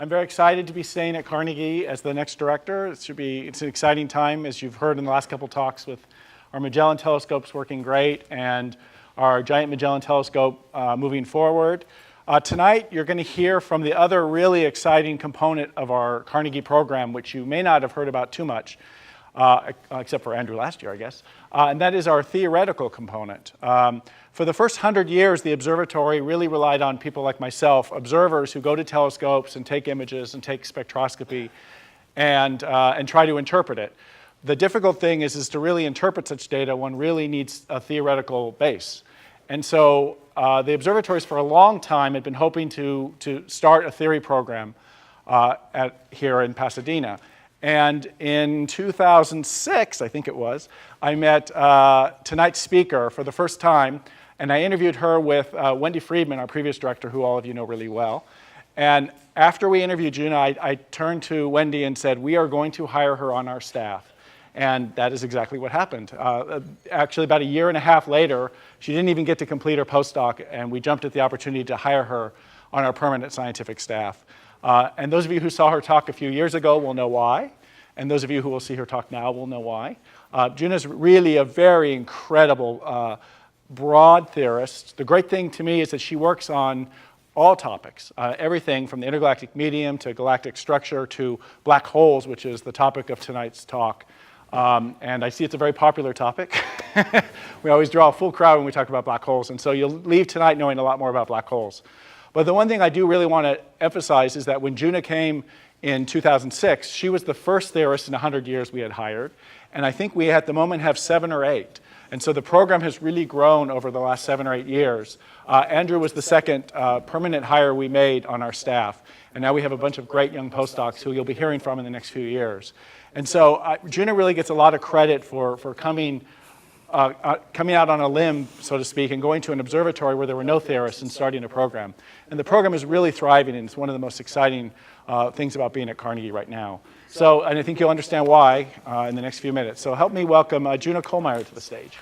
I'm very excited to be staying at Carnegie as the next director. It's an exciting time, as you've heard in the last couple talks, with our Magellan telescopes working great and our Giant Magellan Telescope moving forward. Tonight, you're going to hear from the other really exciting component of our Carnegie program, which you may not have heard about too much, except for Andrew last year, I guess, and that is our theoretical component. For the first 100 years, the observatory really relied on people like myself, observers who go to telescopes and take images and take spectroscopy and try to interpret it. The difficult thing is to really interpret such data, one really needs a theoretical base. And so the observatories for a long time had been hoping to start a theory program here in Pasadena. And in 2006, I think it was, I met tonight's speaker for the first time, and I interviewed her with Wendy Friedman, our previous director, who all of you know really well. And after we interviewed Juna, I turned to Wendy and said, we are going to hire her on our staff. And that is exactly what happened. Actually, about a year and a half later, she didn't even get to complete her postdoc, and we jumped at the opportunity to hire her on our permanent scientific staff. And those of you who saw her talk a few years ago will know why. And those of you who will see her talk now will know why. Juna's really a very incredible, broad theorist. The great thing to me is that she works on all topics, everything from the intergalactic medium to galactic structure to black holes, which is the topic of tonight's talk. And I see it's a very popular topic. We always draw a full crowd when we talk about black holes, and so you'll leave tonight knowing a lot more about black holes. But the one thing I do really want to emphasize is that when Juna came in 2006, she was the first theorist in 100 years we had hired, and I think we at the moment have 7 or 8. And so the program has really grown over the last 7 or 8 years. Andrew was the second permanent hire we made on our staff, and now we have a bunch of great young postdocs who you'll be hearing from in the next few years. And so Juna really gets a lot of credit for coming out on a limb, so to speak, and going to an observatory where there were no theorists and starting a program. And the program is really thriving, and it's one of the most exciting things about being at Carnegie right now. So, and I think you'll understand why in the next few minutes. So help me welcome Juna Kollmeier to the stage.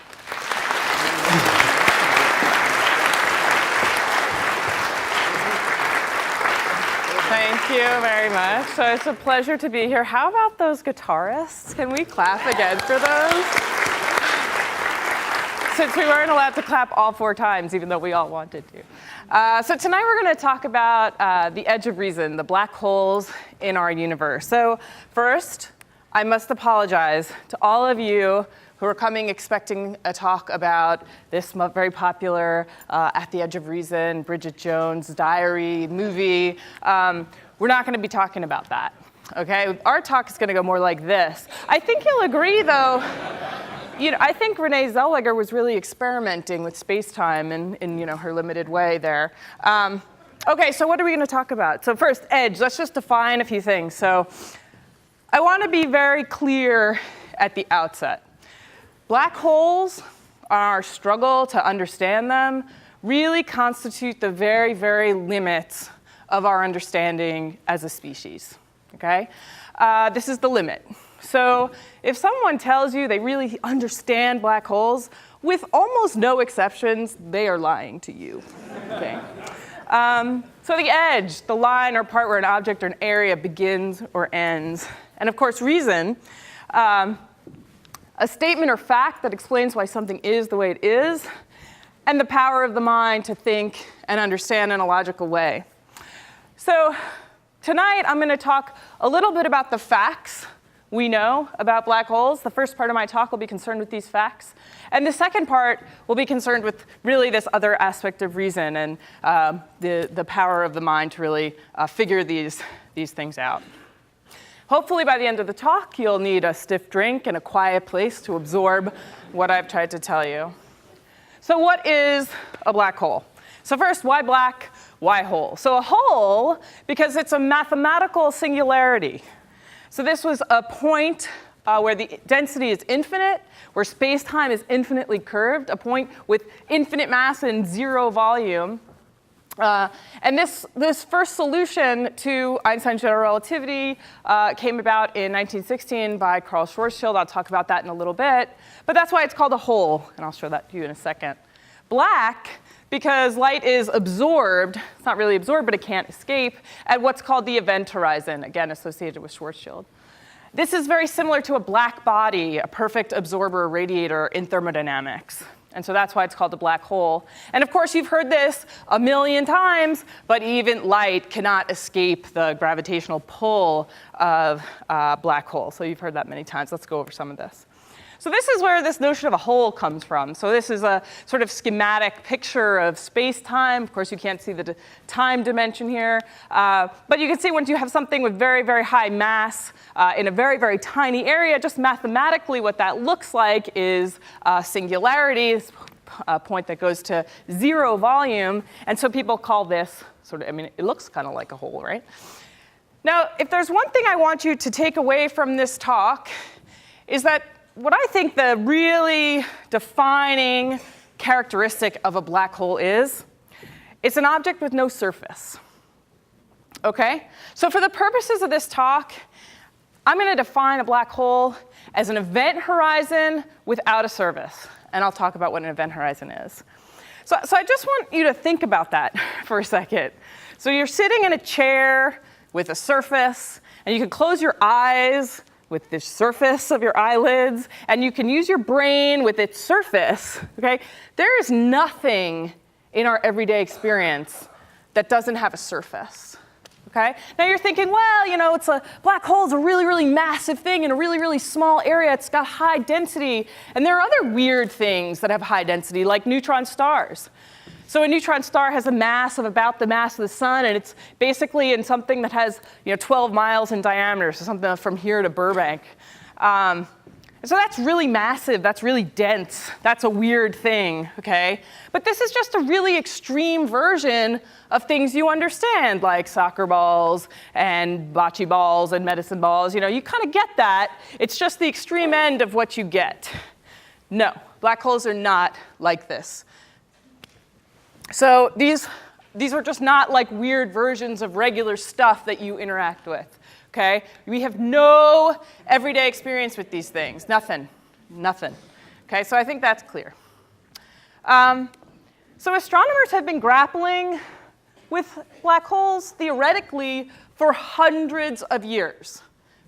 Thank you very much. So it's a pleasure to be here. How about those guitarists? Can we clap again for those? Since we weren't allowed to clap all 4 times, even though we all wanted to. So tonight we're going to talk about the edge of reason, the black holes in our universe. So first, I must apologize to all of you who are coming expecting a talk about this very popular At the Edge of Reason, Bridget Jones' diary movie. We're not going to be talking about that, okay? Our talk is going to go more like this. I think you'll agree, though, I think Renee Zellweger was really experimenting with space-time in her limited way there. Okay, so what are we going to talk about? So first, edge. Let's just define a few things. So I want to be very clear at the outset. Black holes, our struggle to understand them, really constitute the very, very limits of our understanding as a species, okay? This is the limit. So if someone tells you they really understand black holes, with almost no exceptions, they are lying to you, okay? So the edge, the line or part where an object or an area begins or ends. And of course, reason, a statement or fact that explains why something is the way it is, and the power of the mind to think and understand in a logical way. So tonight, I'm going to talk a little bit about the facts we know about black holes. The first part of my talk will be concerned with these facts. And the second part will be concerned with really this other aspect of reason and the power of the mind to really figure these things out. Hopefully by the end of the talk, you'll need a stiff drink and a quiet place to absorb what I've tried to tell you. So what is a black hole? So first, why black? Why hole? So a hole, because it's a mathematical singularity. So this was a point where the density is infinite, where space-time is infinitely curved, a point with infinite mass and 0 volume. And this first solution to Einstein's general relativity came about in 1916 by Carl Schwarzschild. I'll talk about that in a little bit. But that's why it's called a hole, and I'll show that to you in a second. Black, because light is absorbed, it's not really absorbed, but it can't escape, at what's called the event horizon, again, associated with Schwarzschild. This is very similar to a black body, a perfect absorber radiator in thermodynamics. And so that's why it's called a black hole. And of course, you've heard this a million times, but even light cannot escape the gravitational pull of a black hole. So you've heard that many times. Let's go over some of this. So this is where this notion of a hole comes from. So this is a sort of schematic picture of space-time. Of course, you can't see the time dimension here. But you can see when you have something with very, very high mass in a very, very tiny area, just mathematically what that looks like is singularity, a point that goes to 0 volume. And so people call this sort of, I mean, it looks kind of like a hole, right? Now, if there's one thing I want you to take away from this talk, is that what I think the really defining characteristic of a black hole is, it's an object with no surface. Okay? So for the purposes of this talk, I'm going to define a black hole as an event horizon without a surface. And I'll talk about what an event horizon is. So I just want you to think about that for a second. So you're sitting in a chair with a surface, and you can close your eyes with the surface of your eyelids, and you can use your brain with its surface, okay? There is nothing in our everyday experience that doesn't have a surface, okay? Now you're thinking, well, you know, black hole is a really, really massive thing in a really, really small area. It's got high density, and there are other weird things that have high density, like neutron stars. So a neutron star has a mass of about the mass of the sun, and it's basically in something that has 12 miles in diameter, so something from here to Burbank. And so that's really massive, that's really dense, that's a weird thing, okay? But this is just a really extreme version of things you understand, like soccer balls and bocce balls and medicine balls. You know, you kind of get that. It's just the extreme end of what you get. No, black holes are not like this. So these are just not like weird versions of regular stuff that you interact with, okay? We have no everyday experience with these things, nothing. Okay, so I think that's clear. So astronomers have been grappling with black holes theoretically for hundreds of years.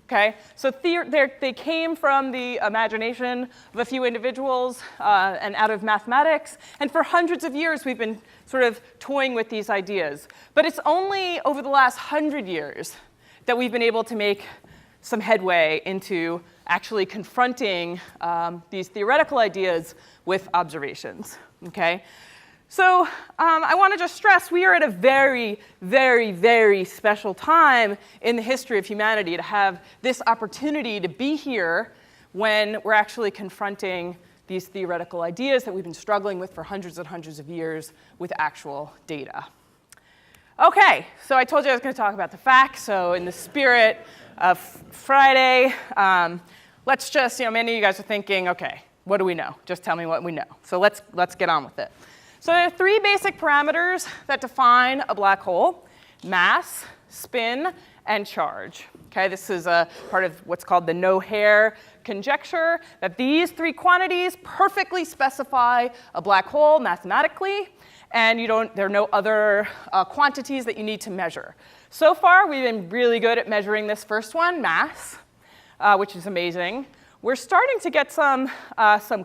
Okay, so they came from the imagination of a few individuals and out of mathematics. And for hundreds of years, we've been sort of toying with these ideas. But it's only over the last 100 years that we've been able to make some headway into actually confronting these theoretical ideas with observations. Okay. So I want to just stress we are at a very, very, very special time in the history of humanity to have this opportunity to be here when we're actually confronting these theoretical ideas that we've been struggling with for hundreds and hundreds of years with actual data. Okay, so I told you I was going to talk about the facts. So in the spirit of Friday, let's just, many of you guys are thinking, okay, what do we know? Just tell me what we know. So let's get on with it. So there are 3 basic parameters that define a black hole: mass, spin, and charge. Okay, this is a part of what's called the no-hair conjecture, that these 3 quantities perfectly specify a black hole mathematically, and there are no other quantities that you need to measure. So far, we've been really good at measuring this first one, mass, which is amazing. We're starting to get some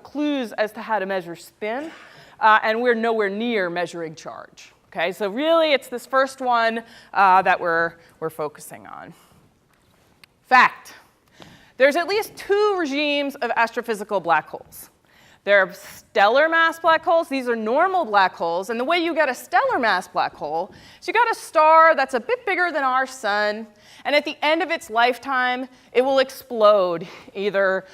clues as to how to measure spin. And we're nowhere near measuring charge. Okay, so really it's this first one that we're focusing on. Fact: there's at least 2 regimes of astrophysical black holes. There are stellar mass black holes. These are normal black holes. And the way you get a stellar mass black hole is you got a star that's a bit bigger than our sun. And at the end of its lifetime, it will explode, either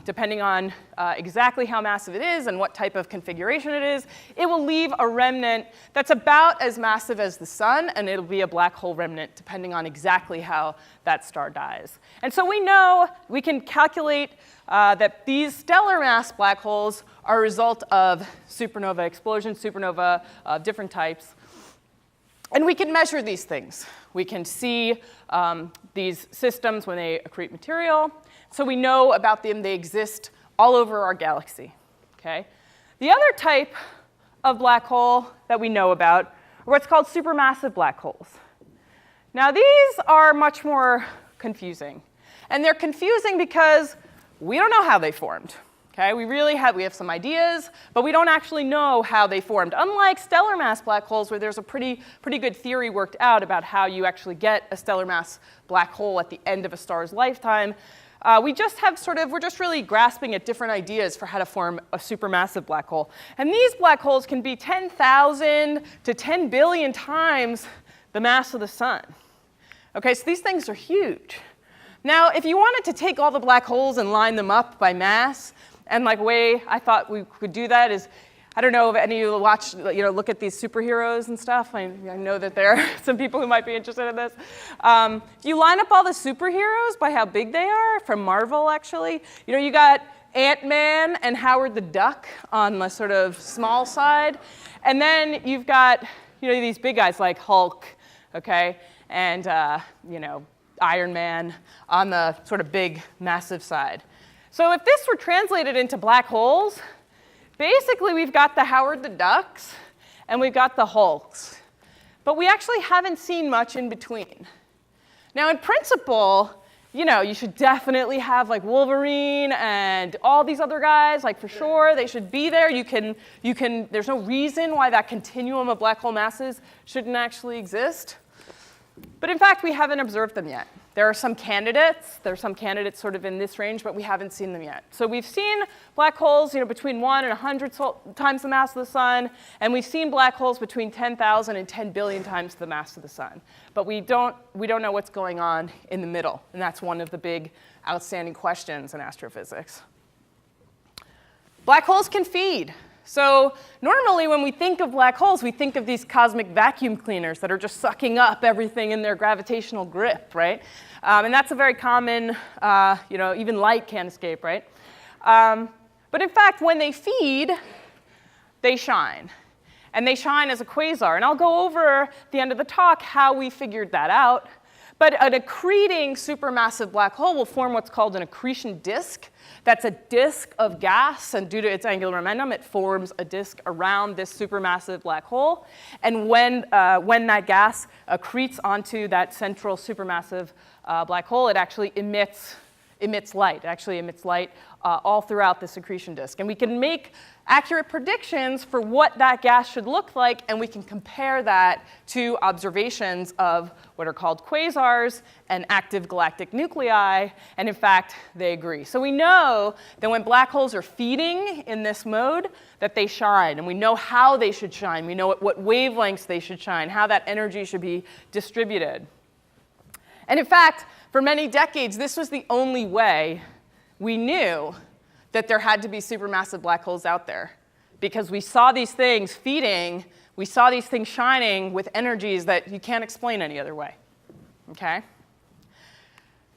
depending on exactly how massive it is and what type of configuration it is. It will leave a remnant that's about as massive as the sun, and it'll be a black hole remnant depending on exactly how that star dies. And so we can calculate that these stellar mass black holes are a result of supernova explosions, supernova of different types. And we can measure these things. We can see these systems when they accrete material. So we know about them. They exist all over our galaxy. Okay? The other type of black hole that we know about are what's called supermassive black holes. Now, these are much more confusing. And they're confusing because we don't know how they formed. Okay? We have some ideas, but we don't actually know how they formed. Unlike stellar mass black holes, where there's a pretty good theory worked out about how you actually get a stellar mass black hole at the end of a star's lifetime, we're just really grasping at different ideas for how to form a supermassive black hole. And these black holes can be 10,000 to 10 billion times the mass of the sun. Okay, so these things are huge. Now, if you wanted to take all the black holes and line them up by mass, and like way I thought we could do that is, I don't know if any of you watch, look at these superheroes and stuff. I know that there are some people who might be interested in this. If you line up all the superheroes by how big they are, from Marvel actually, you got Ant-Man and Howard the Duck on the sort of small side. And then you've got, these big guys like Hulk, okay, and, Iron Man on the sort of big, massive side. So if this were translated into black holes, basically we've got the Howard the Ducks and we've got the Hulks. But we actually haven't seen much in between. Now, in principle, you should definitely have like Wolverine and all these other guys, like for sure, they should be there. There's no reason why that continuum of black hole masses shouldn't actually exist. But in fact, we haven't observed them yet. There are some candidates. There are some candidates sort of in this range, but we haven't seen them yet. So we've seen black holes between 1 and 100 times the mass of the sun, and we've seen black holes between 10,000 and 10 billion times the mass of the sun. But we don't know what's going on in the middle, and that's one of the big outstanding questions in astrophysics. Black holes can feed. So normally when we think of black holes, we think of these cosmic vacuum cleaners that are just sucking up everything in their gravitational grip, right? And that's a very common, even light can't escape, right? But in fact, when they feed, they shine. And they shine as a quasar. And I'll go over at the end of the talk how we figured that out. But an accreting supermassive black hole will form what's called an accretion disk. That's a disk of gas, and due to its angular momentum, it forms a disk around this supermassive black hole. And when that gas accretes onto that central supermassive black hole, it actually emits light. It actually emits light all throughout this accretion disk. And we can make accurate predictions for what that gas should look like, and we can compare that to observations of what are called quasars and active galactic nuclei, and in fact, they agree. So we know that when black holes are feeding in this mode, that they shine, and we know how they should shine. We know what wavelengths they should shine, how that energy should be distributed. And in fact, for many decades, this was the only way we knew that there had to be supermassive black holes out there, because we saw these things feeding, we saw these things shining with energies that you can't explain any other way, okay?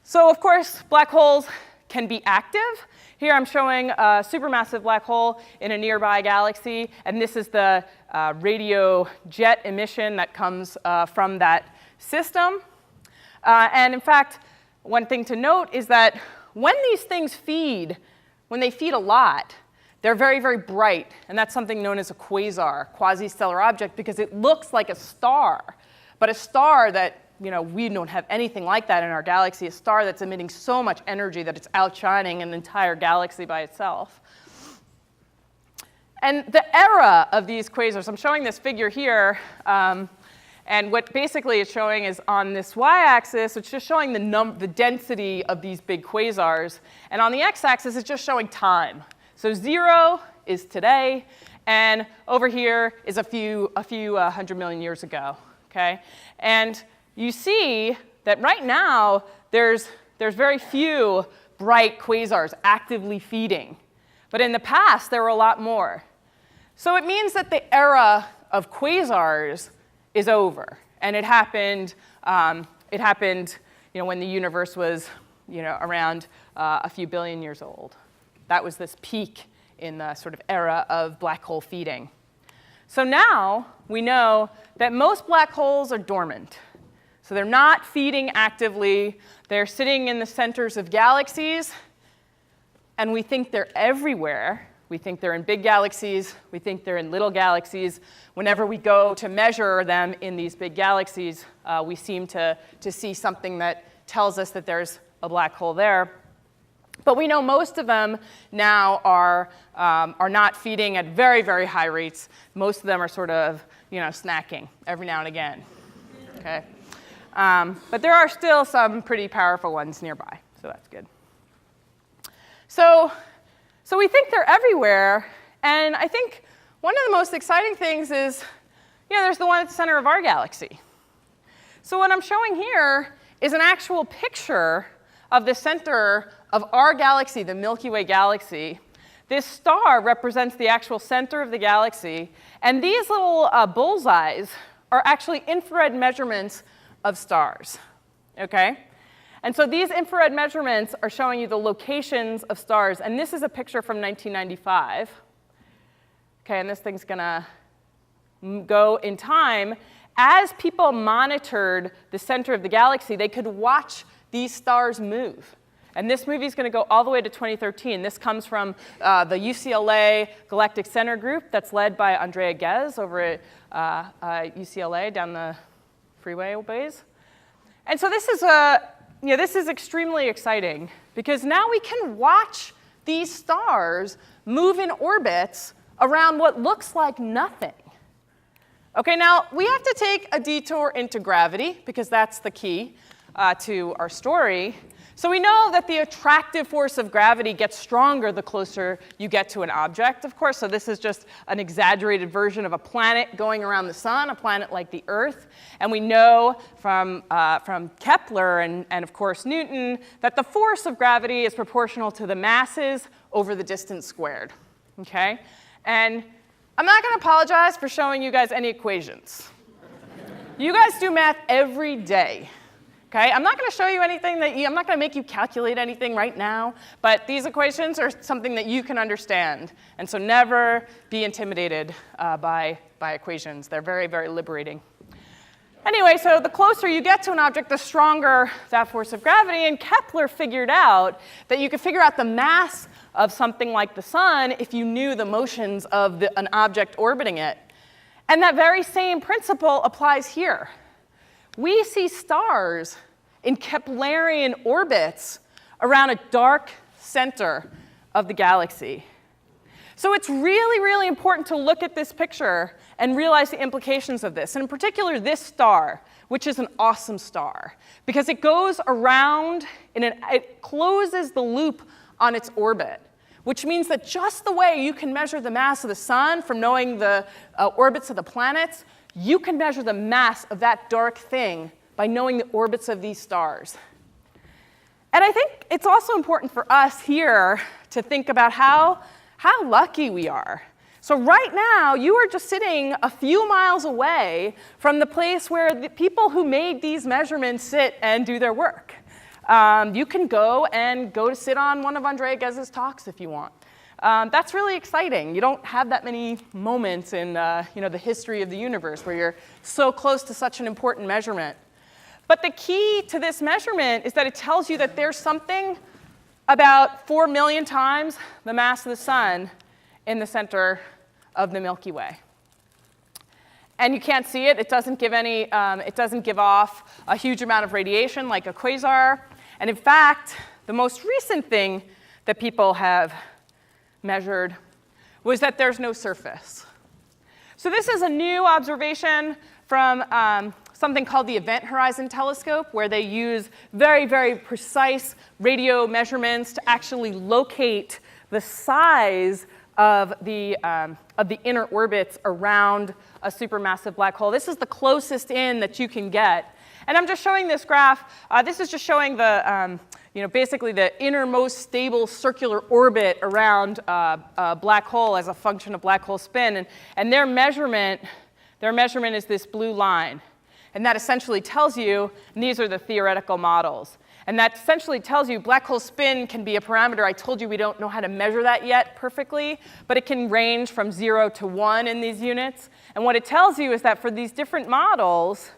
So of course, black holes can be active. Here I'm showing a supermassive black hole in a nearby galaxy, and this is the radio jet emission that comes from that system. And in fact, one thing to note is that when these things feed, when they feed a lot, they're very, very bright, and that's something known as a quasar, quasi-stellar object, because it looks like a star. But a star that, we don't have anything like that in our galaxy, a star that's emitting so much energy that it's outshining an entire galaxy by itself. And the era of these quasars, I'm showing this figure here, and what basically it's showing is on this y-axis, it's just showing the density of these big quasars. And on the x-axis, it's just showing time. So 0 is today, and over here is a few 100 million years ago, okay? And you see that right now, there's very few bright quasars actively feeding. But in the past, there were a lot more. So it means that the era of quasars is over, and it happened when the universe was around a few billion years old. That was this peak in the sort of era of black hole feeding. So now we know that most black holes are dormant. So they're not feeding actively. They're sitting in the centers of galaxies, and we think they're everywhere. We think they're in big galaxies. We think they're in little galaxies. Whenever we go to measure them in these big galaxies, we seem to see something that tells us that there's a black hole there. But we know most of them now are not feeding at very, very high rates. Most of them are sort of, snacking every now and again. Okay? But there are still some pretty powerful ones nearby, so that's good. So we think they're everywhere, and I think one of the most exciting things is, there's the one at the center of our galaxy. So what I'm showing here is an actual picture of the center of our galaxy, the Milky Way galaxy. This star represents the actual center of the galaxy, and these little bullseyes are actually infrared measurements of stars, okay? And so these infrared measurements are showing you the locations of stars, and this is a picture from 1995. Okay, and this thing's gonna go in time. As people monitored the center of the galaxy, they could watch these stars move. And this movie is going to go all the way to 2013. This comes from the UCLA Galactic Center group that's led by Andrea Ghez over at UCLA down the freeway ways. And so this is this is extremely exciting because now we can watch these stars move in orbits around what looks like nothing. Okay, now we have to take a detour into gravity because that's the key to our story. So we know that the attractive force of gravity gets stronger the closer you get to an object, of course. So this is just an exaggerated version of a planet going around the sun, a planet like the Earth. And we know from Kepler and of course Newton that the force of gravity is proportional to the masses over the distance squared. Okay? And I'm not going to apologize for showing you guys any equations. You guys do math every day. Okay? I'm not going to show you anything I'm not going to make you calculate anything right now, but these equations are something that you can understand. And so never be intimidated by equations. They're very, very liberating. Anyway, so the closer you get to an object, the stronger that force of gravity. And Kepler figured out that you could figure out the mass of something like the sun if you knew the motions of an object orbiting it. And that very same principle applies here. We see stars in Keplerian orbits around a dark center of the galaxy. So it's really, really important to look at this picture and realize the implications of this, and in particular this star, which is an awesome star, because it goes around, it closes the loop on its orbit, which means that just the way you can measure the mass of the sun from knowing the orbits of the planets, you can measure the mass of that dark thing by knowing the orbits of these stars. And I think it's also important for us here to think about how lucky we are. So right now, you are just sitting a few miles away from the place where the people who made these measurements sit and do their work. You can go to sit on one of Andrea Gez's talks if you want. That's really exciting. You don't have that many moments in the history of the universe where you're so close to such an important measurement. But the key to this measurement is that it tells you that there's something about 4 million times the mass of the sun in the center of the Milky Way. And you can't see it. It doesn't give off a huge amount of radiation like a quasar. And in fact, the most recent thing that people have measured was that there's no surface. So this is a new observation from something called the Event Horizon Telescope, where they use very, very precise radio measurements to actually locate the size of the inner orbits around a supermassive black hole. This is the closest in that you can get. And I'm just showing this graph. This is just showing the basically the innermost stable circular orbit around a black hole as a function of black hole spin. And their measurement is this blue line. And that essentially tells you, and these are the theoretical models, and that essentially tells you black hole spin can be a parameter. I told you we don't know how to measure that yet perfectly, but it can range from 0 to 1 in these units. And what it tells you is that for these different models,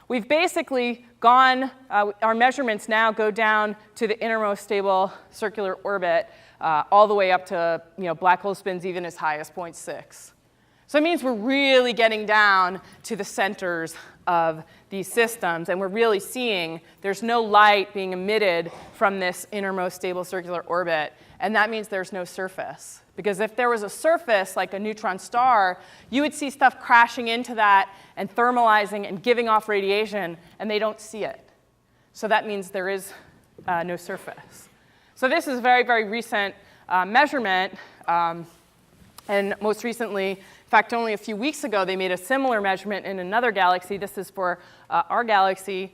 we've basically gone, our measurements now go down to the innermost stable circular orbit, all the way up to black hole spins even as high as 0.6. So it means we're really getting down to the centers of these systems, and we're really seeing there's no light being emitted from this innermost stable circular orbit, and that means there's no surface. Because if there was a surface, like a neutron star, you would see stuff crashing into that and thermalizing and giving off radiation, and they don't see it. So that means there is no surface. So this is a very, very recent measurement, and most recently, in fact, only a few weeks ago, they made a similar measurement in another galaxy. This is for our galaxy,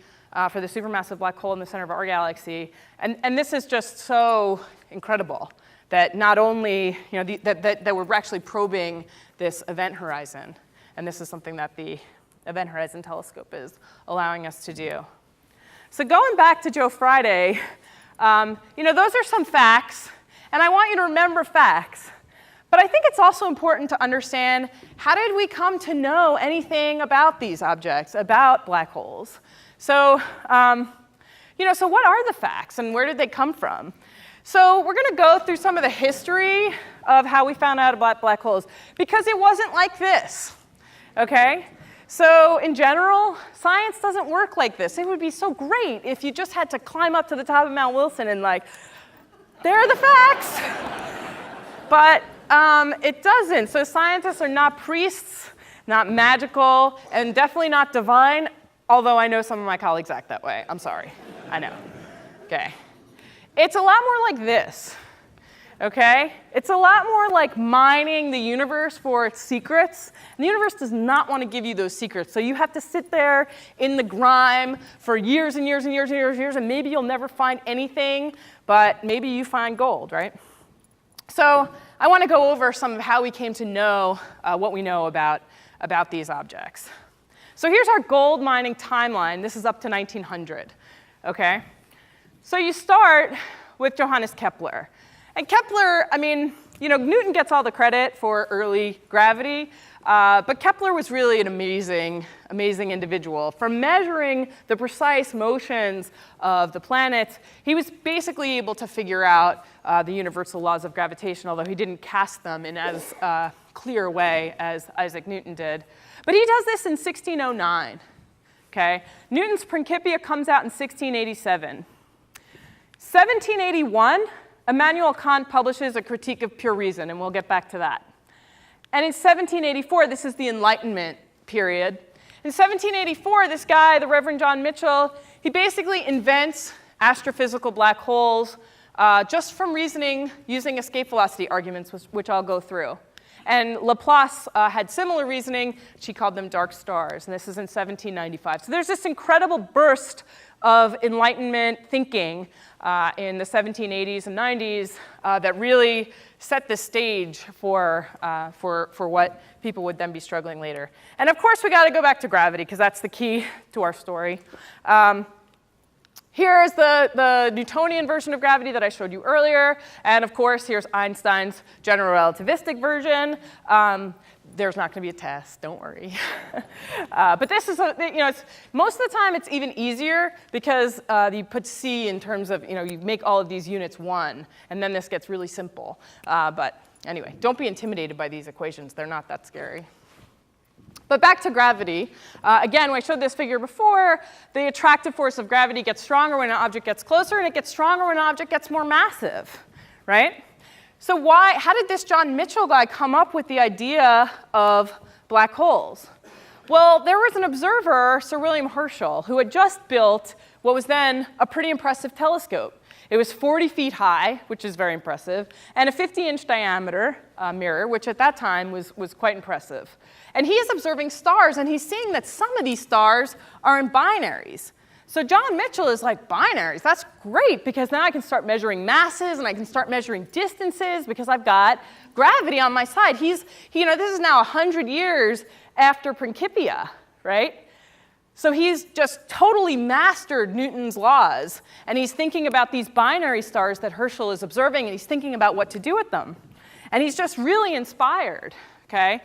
for the supermassive black hole in the center of our galaxy. And this is just so incredible that not only, that we're actually probing this event horizon. And this is something that the Event Horizon Telescope is allowing us to do. So going back to Joe Friday, those are some facts. And I want you to remember facts. But I think it's also important to understand, how did we come to know anything about these objects, about black holes? So, so what are the facts, and where did they come from? So we're going to go through some of the history of how we found out about black holes, because it wasn't like this, okay? So in general, science doesn't work like this. It would be so great if you just had to climb up to the top of Mount Wilson and there are the facts. But it doesn't. So scientists are not priests, not magical, and definitely not divine, although I know some of my colleagues act that way. I'm sorry. I know. Okay. It's a lot more like this. Okay? It's a lot more like mining the universe for its secrets. And the universe does not want to give you those secrets. So you have to sit there in the grime for years and years and years and years and years, and maybe you'll never find anything, but maybe you find gold, right? So I want to go over some of how we came to know what we know about these objects. So here's our gold mining timeline. This is up to 1900, okay? So you start with Johannes Kepler. And Kepler, Newton gets all the credit for early gravity, but Kepler was really an amazing, amazing individual. From measuring the precise motions of the planets, he was basically able to figure out the universal laws of gravitation, although he didn't cast them in as clear a way as Isaac Newton did. But he does this in 1609, okay? Newton's Principia comes out in 1687. 1781, Immanuel Kant publishes a Critique of Pure Reason, and we'll get back to that. And in 1784, this is the Enlightenment period. In 1784, this guy, the Reverend John Mitchell, he basically invents astrophysical black holes just from reasoning using escape velocity arguments, which I'll go through. And Laplace had similar reasoning. She called them dark stars, and this is in 1795. So there's this incredible burst of Enlightenment thinking in the 1780s and 90s that really set the stage for what people would then be struggling later. And of course, we got to go back to gravity, because that's the key to our story. Here's the Newtonian version of gravity that I showed you earlier. And of course, here's Einstein's general relativistic version. There's not going to be a test, don't worry. But this is, most of the time it's even easier, because you put C in terms of, you make all of these units 1, and then this gets really simple. But anyway, don't be intimidated by these equations. They're not that scary. But back to gravity. Again, when I showed this figure before, the attractive force of gravity gets stronger when an object gets closer, and it gets stronger when an object gets more massive, right? So how did this John Mitchell guy come up with the idea of black holes? Well, there was an observer, Sir William Herschel, who had just built what was then a pretty impressive telescope. It was 40 feet high, which is very impressive, and a 50-inch diameter mirror, which at that time was quite impressive. And he is observing stars, and he's seeing that some of these stars are in binaries. So John Mitchell is like, binaries, that's great, because now I can start measuring masses, and I can start measuring distances, because I've got gravity on my side. This is now 100 years after Principia, right? So he's just totally mastered Newton's laws, and he's thinking about these binary stars that Herschel is observing, and he's thinking about what to do with them. And he's just really inspired, okay?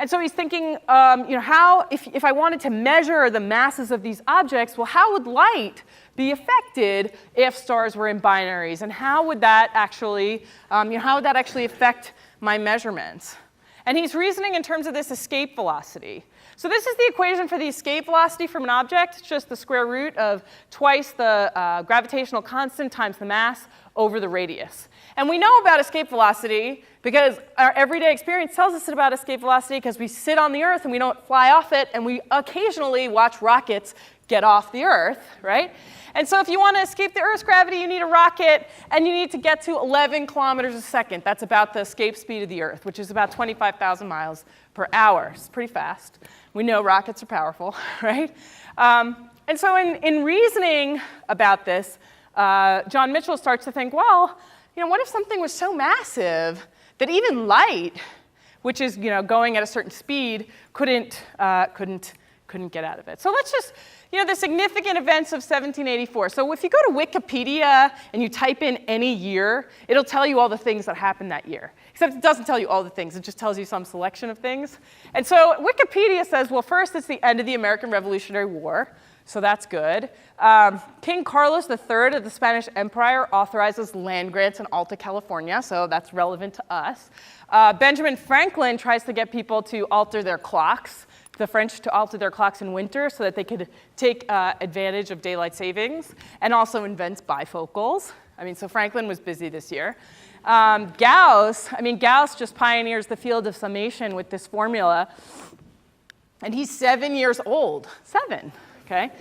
And so he's thinking, if I wanted to measure the masses of these objects, well, how would light be affected if stars were in binaries? And how would that actually, affect my measurements? And he's reasoning in terms of this escape velocity. So this is the equation for the escape velocity from an object. It's just the square root of twice the gravitational constant times the mass over the radius. And we know about escape velocity because our everyday experience tells us about escape velocity because we sit on the Earth and we don't fly off it, and we occasionally watch rockets get off the Earth, right? And so if you want to escape the Earth's gravity, you need a rocket, and you need to get to 11 kilometers a second. That's about the escape speed of the Earth, which is about 25,000 miles per hour. It's pretty fast. We know rockets are powerful, right? And so in reasoning about this, John Mitchell starts to think, well, what if something was so massive that even light, which is going at a certain speed, couldn't get out of it? So let's just, the significant events of 1784. So if you go to Wikipedia and you type in any year, it'll tell you all the things that happened that year. Except it doesn't tell you all the things, it just tells you some selection of things. And so Wikipedia says, well, first it's the end of the American Revolutionary War. So that's good. King Carlos III of the Spanish Empire authorizes land grants in Alta California, so that's relevant to us. Benjamin Franklin tries to get people to alter their clocks, the French to alter their clocks in winter so that they could take advantage of daylight savings, and also invents bifocals. So Franklin was busy this year. Gauss just pioneers the field of summation with this formula, and he's 7 years old. 7. Okay?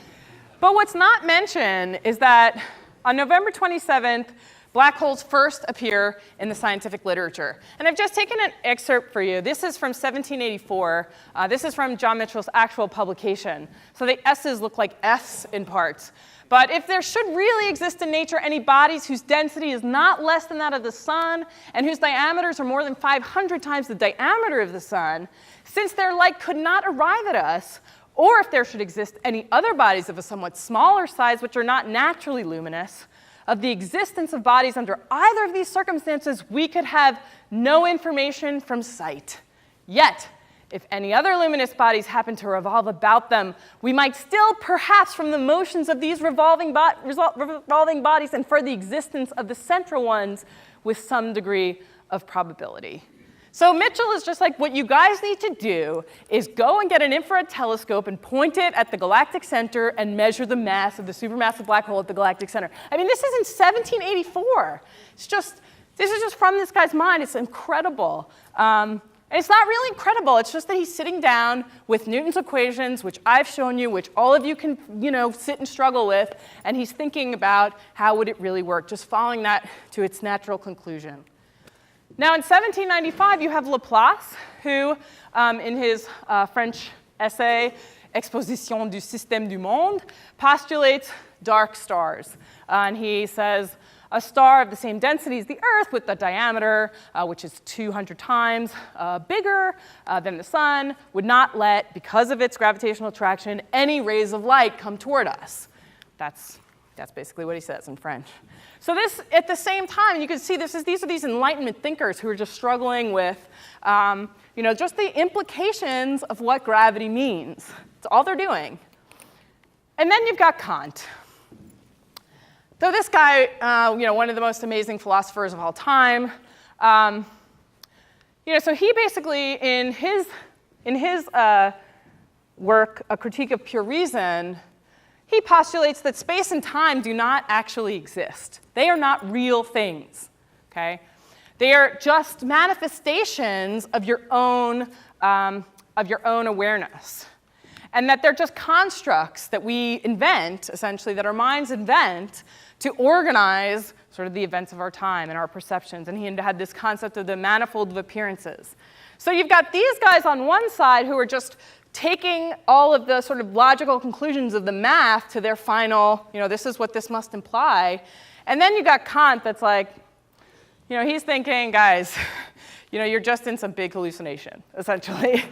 But what's not mentioned is that on November 27th, black holes first appear in the scientific literature. And I've just taken an excerpt for you. This is from 1784. This is from John Mitchell's actual publication. So the S's look like F's in parts. But if there should really exist in nature any bodies whose density is not less than that of the sun and whose diameters are more than 500 times the diameter of the sun, since their light could not arrive at us, or if there should exist any other bodies of a somewhat smaller size which are not naturally luminous, of the existence of bodies under either of these circumstances, we could have no information from sight. Yet, if any other luminous bodies happen to revolve about them, we might still, perhaps from the motions of these revolving bodies, infer the existence of the central ones with some degree of probability. So Mitchell is just like, what you guys need to do is go and get an infrared telescope and point it at the galactic center and measure the mass of the supermassive black hole at the galactic center. This is in 1784. This is just from this guy's mind. It's incredible. And it's not really incredible. It's just that he's sitting down with Newton's equations, which I've shown you, which all of you can, sit and struggle with, and he's thinking about how would it really work, just following that to its natural conclusion. Now, in 1795, you have Laplace, who, in his French essay, Exposition du système du monde, postulates dark stars. And he says, a star of the same density as the Earth with the diameter, which is 200 times bigger than the sun, would not let, because of its gravitational attraction, any rays of light come toward us. That's basically what he says in French. So this, at the same time, you can see these are these Enlightenment thinkers who are just struggling with, just the implications of what gravity means. That's all they're doing. And then you've got Kant. So this guy, one of the most amazing philosophers of all time, so he basically, in his work, A Critique of Pure Reason, he postulates that space and time do not actually exist. They are not real things, okay? They are just manifestations of your own awareness. And that they're just constructs that we invent, essentially, that our minds invent to organize sort of the events of our time and our perceptions. And he had this concept of the manifold of appearances. So you've got these guys on one side who are just taking all of the sort of logical conclusions of the math to their final, this is what this must imply. And then you got Kant that's like, he's thinking, guys, you're just in some big hallucination, essentially.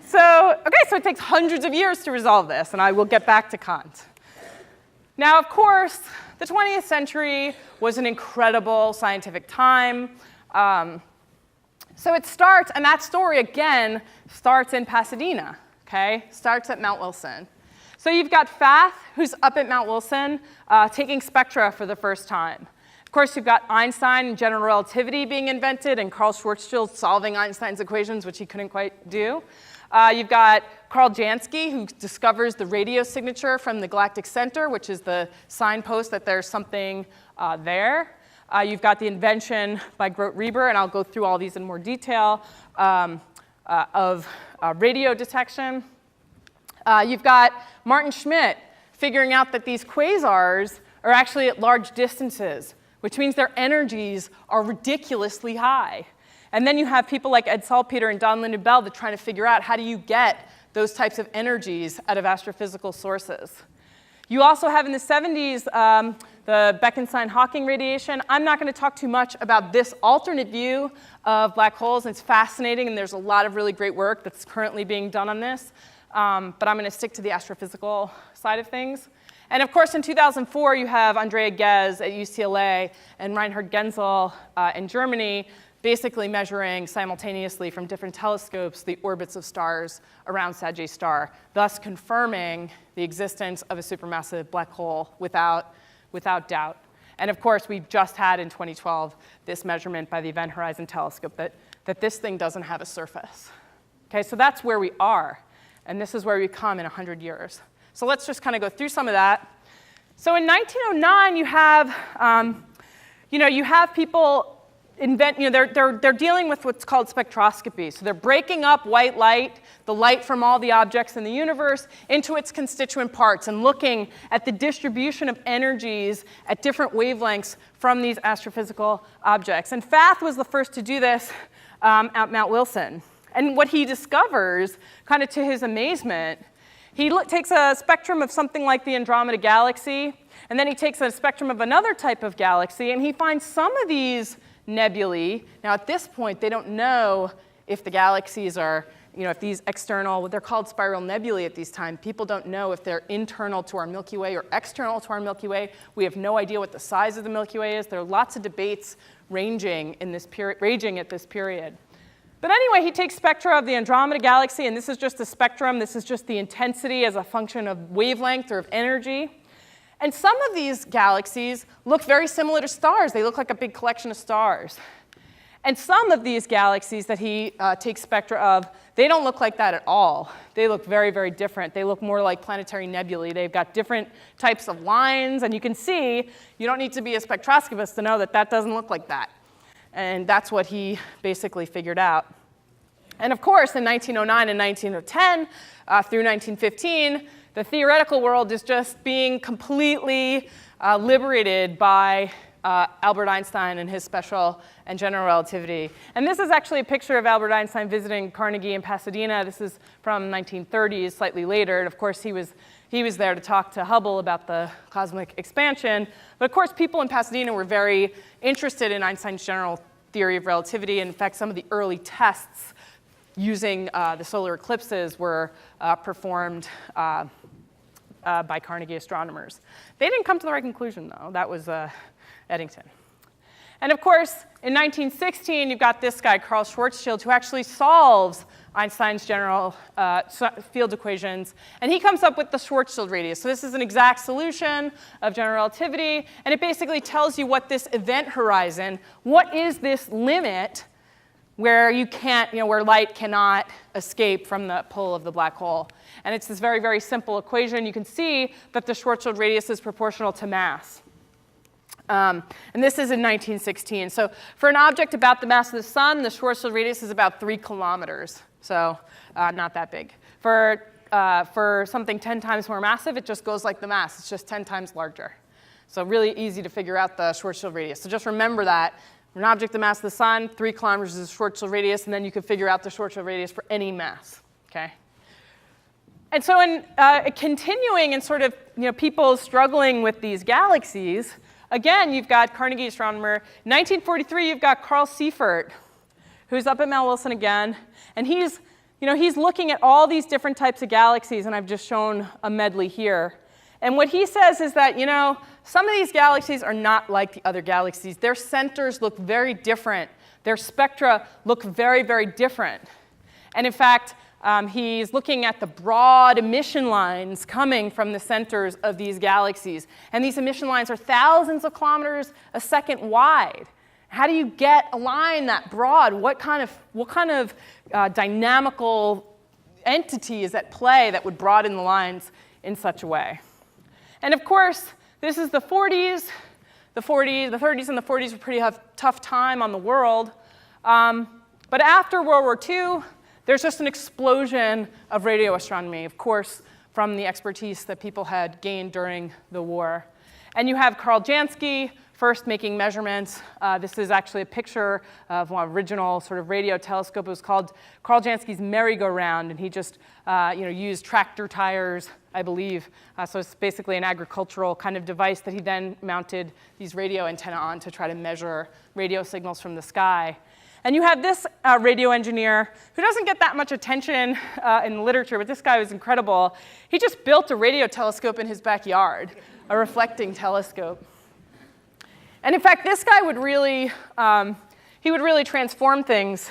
So it takes hundreds of years to resolve this, and I will get back to Kant. Now, of course, the 20th century was an incredible scientific time. So it starts, and that story, again, starts in Pasadena, okay? Starts at Mount Wilson. So you've got Fath, who's up at Mount Wilson, taking spectra for the first time. Of course, you've got Einstein and general relativity being invented, and Carl Schwarzschild solving Einstein's equations, which he couldn't quite do. You've got Karl Jansky, who discovers the radio signature from the galactic center, which is the signpost that there's something there. You've got the invention by Groth-Reber, and I'll go through all these in more detail, of radio detection. You've got Martin Schmidt figuring out that these quasars are actually at large distances, which means their energies are ridiculously high. And then you have people like Ed Salpeter and Don Lynden Bell that are trying to figure out how do you get those types of energies out of astrophysical sources. You also have in the 70s the Bekenstein-Hawking radiation. I'm not going to talk too much about this alternate view of black holes. It's fascinating, and there's a lot of really great work that's currently being done on this. But I'm going to stick to the astrophysical side of things. And of course, in 2004, you have Andrea Ghez at UCLA and Reinhard Genzel in Germany basically measuring simultaneously from different telescopes the orbits of stars around Sagittarius star, thus confirming the existence of a supermassive black hole without doubt. And of course, we just had in 2012 this measurement by the Event Horizon Telescope that this thing doesn't have a surface. Okay, so that's where we are. And this is where we come in 100 years. So let's just kind of go through some of that. So in 1909, you have people they're dealing with what's called spectroscopy. So they're breaking up white light, the light from all the objects in the universe, into its constituent parts and looking at the distribution of energies at different wavelengths from these astrophysical objects. And Fath was the first to do this at Mount Wilson. And what he discovers, kind of to his amazement, he takes a spectrum of something like the Andromeda galaxy, and then he takes a spectrum of another type of galaxy, and he finds some of these nebulae. Now, at this point, they don't know if the galaxies are, if these external, they're called spiral nebulae at these times. People don't know if they're internal to our Milky Way or external to our Milky Way. We have no idea what the size of the Milky Way is. There are lots of debates raging at this period. But anyway, he takes spectra of the Andromeda galaxy, and this is just a spectrum. This is just the intensity as a function of wavelength or of energy. And some of these galaxies look very similar to stars. They look like a big collection of stars. And some of these galaxies that he takes spectra of, they don't look like that at all. They look very, very different. They look more like planetary nebulae. They've got different types of lines. And you can see, you don't need to be a spectroscopist to know that that doesn't look like that. And that's what he basically figured out. And of course, in 1909 and 1910 through 1915, the theoretical world is just being completely liberated by Albert Einstein and his special and general relativity. And this is actually a picture of Albert Einstein visiting Carnegie in Pasadena. This is from 1930s, slightly later. And of course, he was there to talk to Hubble about the cosmic expansion. But of course, people in Pasadena were very interested in Einstein's general theory of relativity. And in fact, some of the early tests using the solar eclipses were performed by Carnegie astronomers. They didn't come to the right conclusion, though. That was Eddington. And of course, in 1916, you've got this guy, Carl Schwarzschild, who actually solves Einstein's general field equations. And he comes up with the Schwarzschild radius. So this is an exact solution of general relativity. And it basically tells you what this event horizon, what is this limit where you can't, where light cannot escape from the pull of the black hole. And it's this very, very simple equation. You can see that the Schwarzschild radius is proportional to mass. And this is in 1916. So for an object about the mass of the sun, the Schwarzschild radius is about 3 kilometers. So not that big. For something 10 times more massive, it just goes like the mass. It's just 10 times larger. So really easy to figure out the Schwarzschild radius. So just remember that. For an object the mass of the sun, 3 kilometers is the Schwarzschild radius, and then you can figure out the Schwarzschild radius for any mass. Okay? And so in continuing and sort of people struggling with these galaxies, again, you've got Carnegie astronomer. In 1943, you've got Carl Seifert, who's up at Mount Wilson again, and he's looking at all these different types of galaxies, and I've just shown a medley here. And what he says is that, some of these galaxies are not like the other galaxies. Their centers look very different their spectra look very, very different. And in fact, he's looking at the broad emission lines coming from the centers of these galaxies. And these emission lines are thousands of kilometers a second wide. How do you get a line that broad? What kind of dynamical entity is at play that would broaden the lines in such a way? And of course, this is the 40s. The 30s and the 40s were pretty tough time on the world. But after World War II, there's just an explosion of radio astronomy, of course, from the expertise that people had gained during the war. And you have Karl Jansky first making measurements. This is actually a picture of one original sort of radio telescope. It was called Karl Jansky's merry-go-round, and he just used tractor tires, I believe. So it's basically an agricultural kind of device that he then mounted these radio antennae on to try to measure radio signals from the sky. And you have this radio engineer who doesn't get that much attention in the literature, but this guy was incredible. He just built a radio telescope in his backyard, a reflecting telescope. And in fact, this guy would really transform things,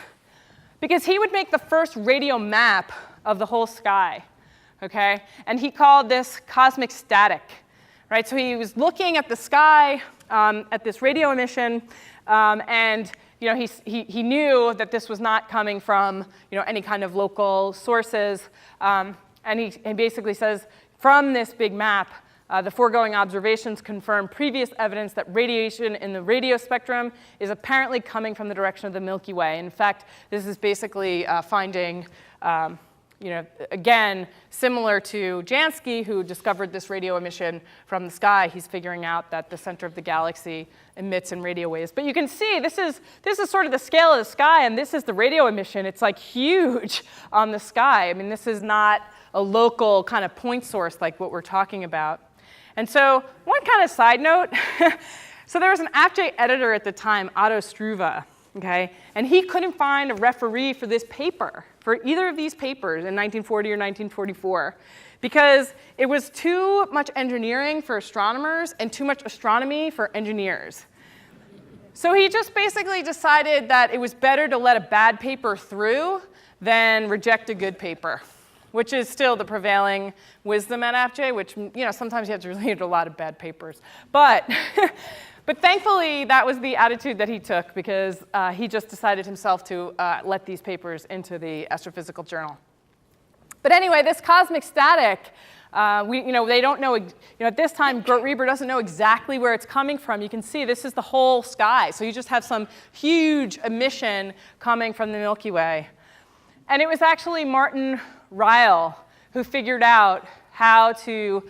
because he would make the first radio map of the whole sky, okay? And he called this cosmic static, right? So he was looking at the sky, at this radio emission, and he knew that this was not coming from any kind of local sources. And he basically says, from this big map, the foregoing observations confirm previous evidence that radiation in the radio spectrum is apparently coming from the direction of the Milky Way. In fact, this is basically finding, again, similar to Jansky, who discovered this radio emission from the sky. He's figuring out that the center of the galaxy emits in radio waves. But you can see this is sort of the scale of the sky, and this is the radio emission. It's like huge on the sky. I mean, this is not a local kind of point source like what we're talking about. And so one kind of side note, so there was an AppJ editor at the time, Otto Struve, okay? And he couldn't find a referee for this paper, for either of these papers in 1940 or 1944, because it was too much engineering for astronomers and too much astronomy for engineers. So he just basically decided that it was better to let a bad paper through than reject a good paper, which is still the prevailing wisdom at AppJ, which, sometimes you have to read a lot of bad papers. But thankfully, that was the attitude that he took, because he just decided himself to let these papers into the Astrophysical Journal. But anyway, this cosmic static, they don't know, at this time, Gert Reber doesn't know exactly where it's coming from. You can see this is the whole sky. So you just have some huge emission coming from the Milky Way. And it was actually Martin Ryle who figured out how to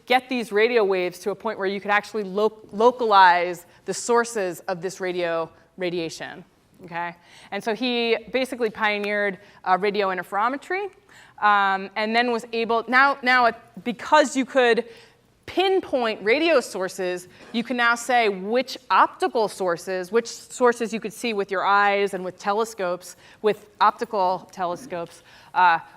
get these radio waves to a point where you could actually localize the sources of this radiation, okay? And so he basically pioneered radio interferometry, and then was able, because you could pinpoint radio sources, you can now say which optical sources, which sources you could see with your eyes and with telescopes, with optical telescopes,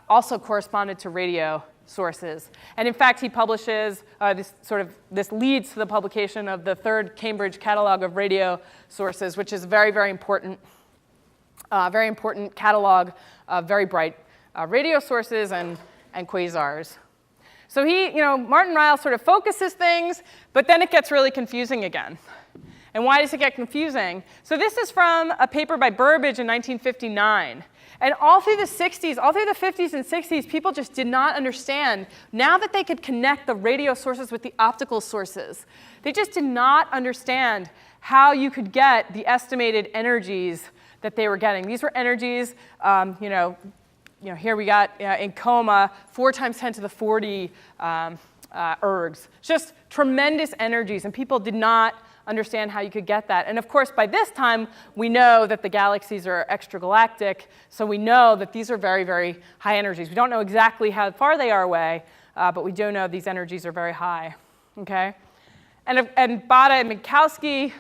also corresponded to radio sources. And in fact, he publishes, this leads to the publication of the third Cambridge Catalog of Radio Sources, which is a very, very important catalog of very bright radio sources and quasars. So Martin Ryle sort of focuses things, but then it gets really confusing again. And why does it get confusing? So this is from a paper by Burbage in 1959. And all through the 60s, all through the 50s and 60s, people just did not understand. Now that they could connect the radio sources with the optical sources, they just did not understand how you could get the estimated energies that they were getting. These were energies, here we got in coma 4 × 10⁴ ergs. Just tremendous energies, and people did not understand how you could get that. And of course, by this time, we know that the galaxies are extragalactic, so we know that these are very, very high energies. We don't know exactly how far they are away, but we do know these energies are very high, okay? And Bada and Minkowski,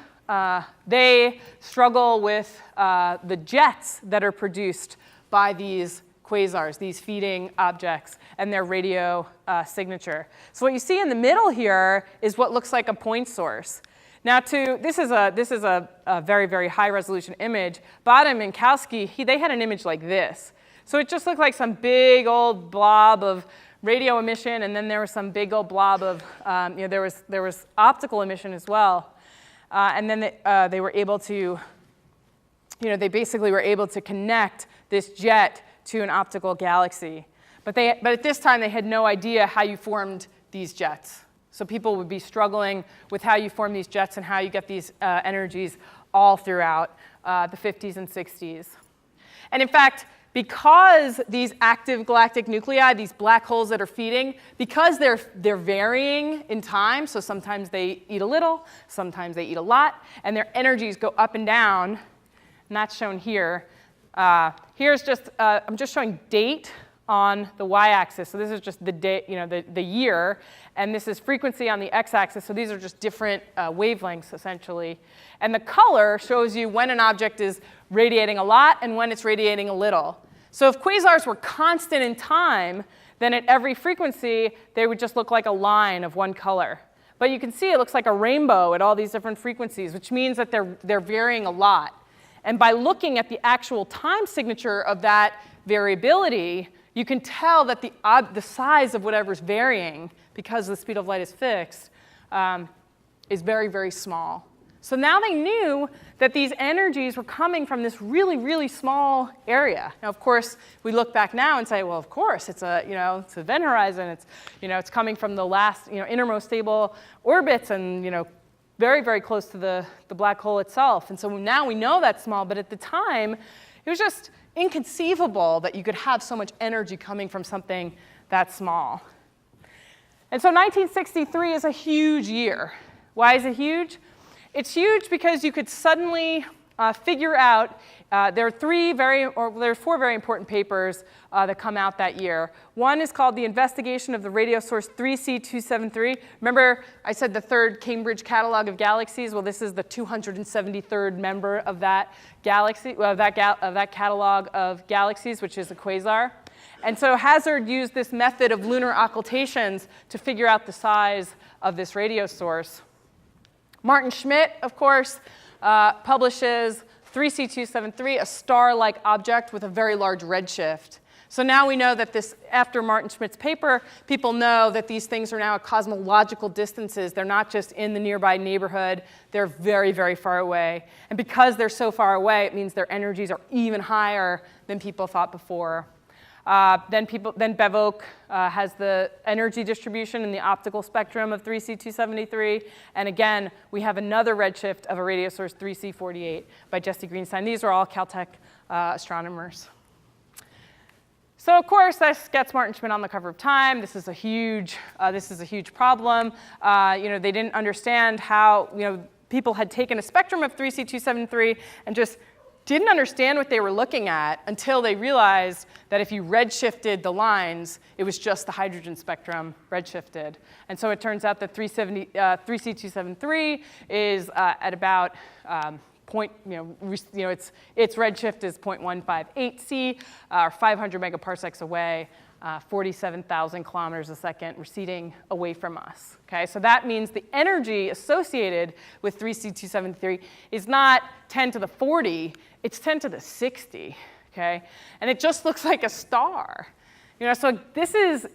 they struggle with the jets that are produced by these quasars, these feeding objects, and their radio signature. So what you see in the middle here is what looks like a point source. Now, this is a very, very high resolution image. Bottom and Minkowski, they had an image like this. So it just looked like some big old blob of radio emission, and then there was some big old blob of, there was optical emission as well. And then they were able to, they basically were able to connect this jet to an optical galaxy. But at this time, they had no idea how you formed these jets. So people would be struggling with how you form these jets and how you get these energies all throughout the 50s and 60s. And in fact, because these active galactic nuclei, these black holes that are feeding, because they're varying in time, so sometimes they eat a little, sometimes they eat a lot, and their energies go up and down, and that's shown here. Here's just, I'm just showing date on the y-axis. So this is just the day, the year, and this is frequency on the x-axis. So these are just different wavelengths, essentially. And the color shows you when an object is radiating a lot and when it's radiating a little. So if quasars were constant in time, then at every frequency, they would just look like a line of one color. But you can see it looks like a rainbow at all these different frequencies, which means that they're varying a lot. And by looking at the actual time signature of that variability, you can tell that the size of whatever's varying, because the speed of light is fixed, is very, very small. So now they knew that these energies were coming from this really, really small area. Now, of course, we look back now and say, well, of course, it's it's event horizon. It's coming from the last, innermost stable orbits, and very, very close to the black hole itself. And so now we know that's small, but at the time, it was just inconceivable that you could have so much energy coming from something that small. And so 1963 is a huge year. Why is it huge? It's huge because you could suddenly figure out, there are four very important papers that come out that year. One is called The Investigation of the Radio Source 3C273. Remember, I said the third Cambridge Catalog of Galaxies? Well, this is the 273rd member of that galaxy, of that catalog of galaxies, which is a quasar. And so Hazard used this method of lunar occultations to figure out the size of this radio source. Martin Schmidt, of course, publishes 3C273, a star-like object with a very large redshift. So now we know that after Martin Schmidt's paper, people know that these things are now at cosmological distances. They're not just in the nearby neighborhood. They're very, very far away. And because they're so far away, it means their energies are even higher than people thought before. Then Bevoke has the energy distribution in the optical spectrum of 3C273. And again, we have another redshift of a radio source 3C48 by Jesse Greenstein. These are all Caltech astronomers. So of course, this gets Martin Schmidt on the cover of Time. This is a huge problem. They didn't understand how people had taken a spectrum of 3C273 and just didn't understand what they were looking at until they realized that if you redshifted the lines, it was just the hydrogen spectrum redshifted. And so it turns out that 3C273 is at about its redshift is 0.158 C, or 500 megaparsecs away, 47,000 kilometers a second, receding away from us. Okay, so that means the energy associated with 3C273 is not 10 to the 40, it's 10 to the 60. Okay, and it just looks like a star. So this is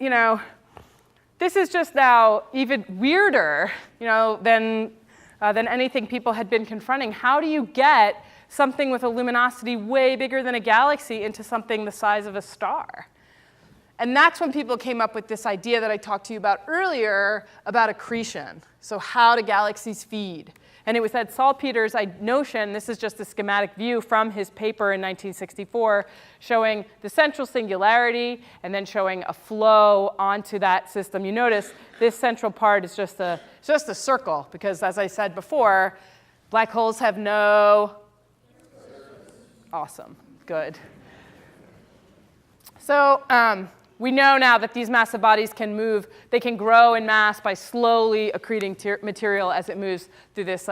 just now even weirder, than anything people had been confronting. How do you get something with a luminosity way bigger than a galaxy into something the size of a star? And that's when people came up with this idea that I talked to you about earlier about accretion. So how do galaxies feed? And it was that saltpeter's notion. This is just a schematic view from his paper in 1964, showing the central singularity and then showing a flow onto that system. You notice this central part is just a circle because, as I said before, black holes have no... Awesome. Good. So we know now that these massive bodies can move. They can grow in mass by slowly accreting material as it moves through this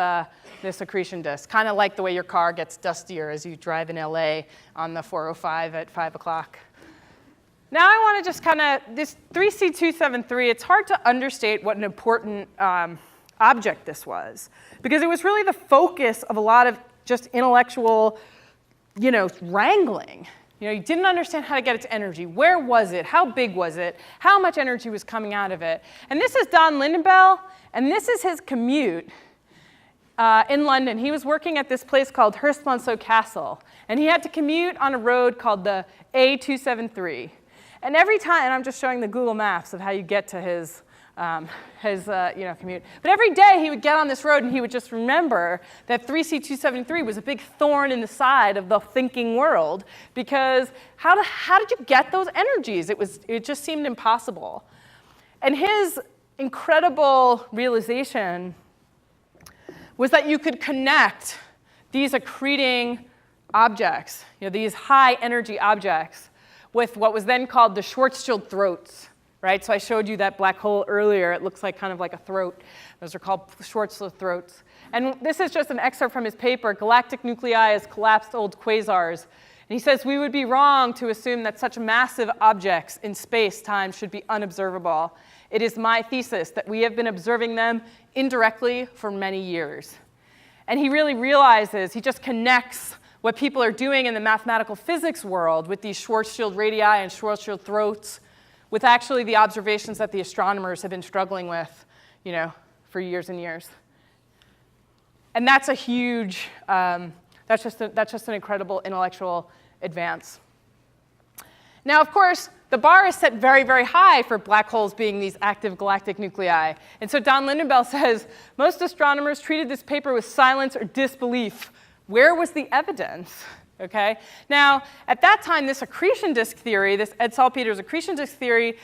accretion disk, kind of like the way your car gets dustier as you drive in LA on the 405 at 5 o'clock. Now I want to just this 3C273, it's hard to understate what an important object this was, because it was really the focus of a lot of just intellectual, wrangling. You didn't understand how to get its energy. Where was it? How big was it? How much energy was coming out of it? And this is Don Lindenbell, and this is his commute in London. He was working at this place called Hurstmonceau Castle, and he had to commute on a road called the A273. And every time, and I'm just showing the Google Maps of how you get to his commute. But every day he would get on this road and he would just remember that 3C273 was a big thorn in the side of the thinking world, because how did you get those energies? It just seemed impossible. And his incredible realization was that you could connect these accreting objects, these high energy objects, with what was then called the Schwarzschild throats. Right? So I showed you that black hole earlier. It looks kind of like a throat. Those are called Schwarzschild throats. And this is just an excerpt from his paper, Galactic Nuclei as Collapsed Old Quasars. And he says, we would be wrong to assume that such massive objects in space-time should be unobservable. It is my thesis that we have been observing them indirectly for many years. And he really realizes, he just connects what people are doing in the mathematical physics world with these Schwarzschild radii and Schwarzschild throats, with actually the observations that the astronomers have been struggling with, for years and years. And that's a huge, that's just an incredible intellectual advance. Now, of course, the bar is set very, very high for black holes being these active galactic nuclei. And so Don Lindenbell says, most astronomers treated this paper with silence or disbelief. Where was the evidence? Okay? Now, at that time, this accretion disk theory, this Ed Salpeter's accretion disk theory,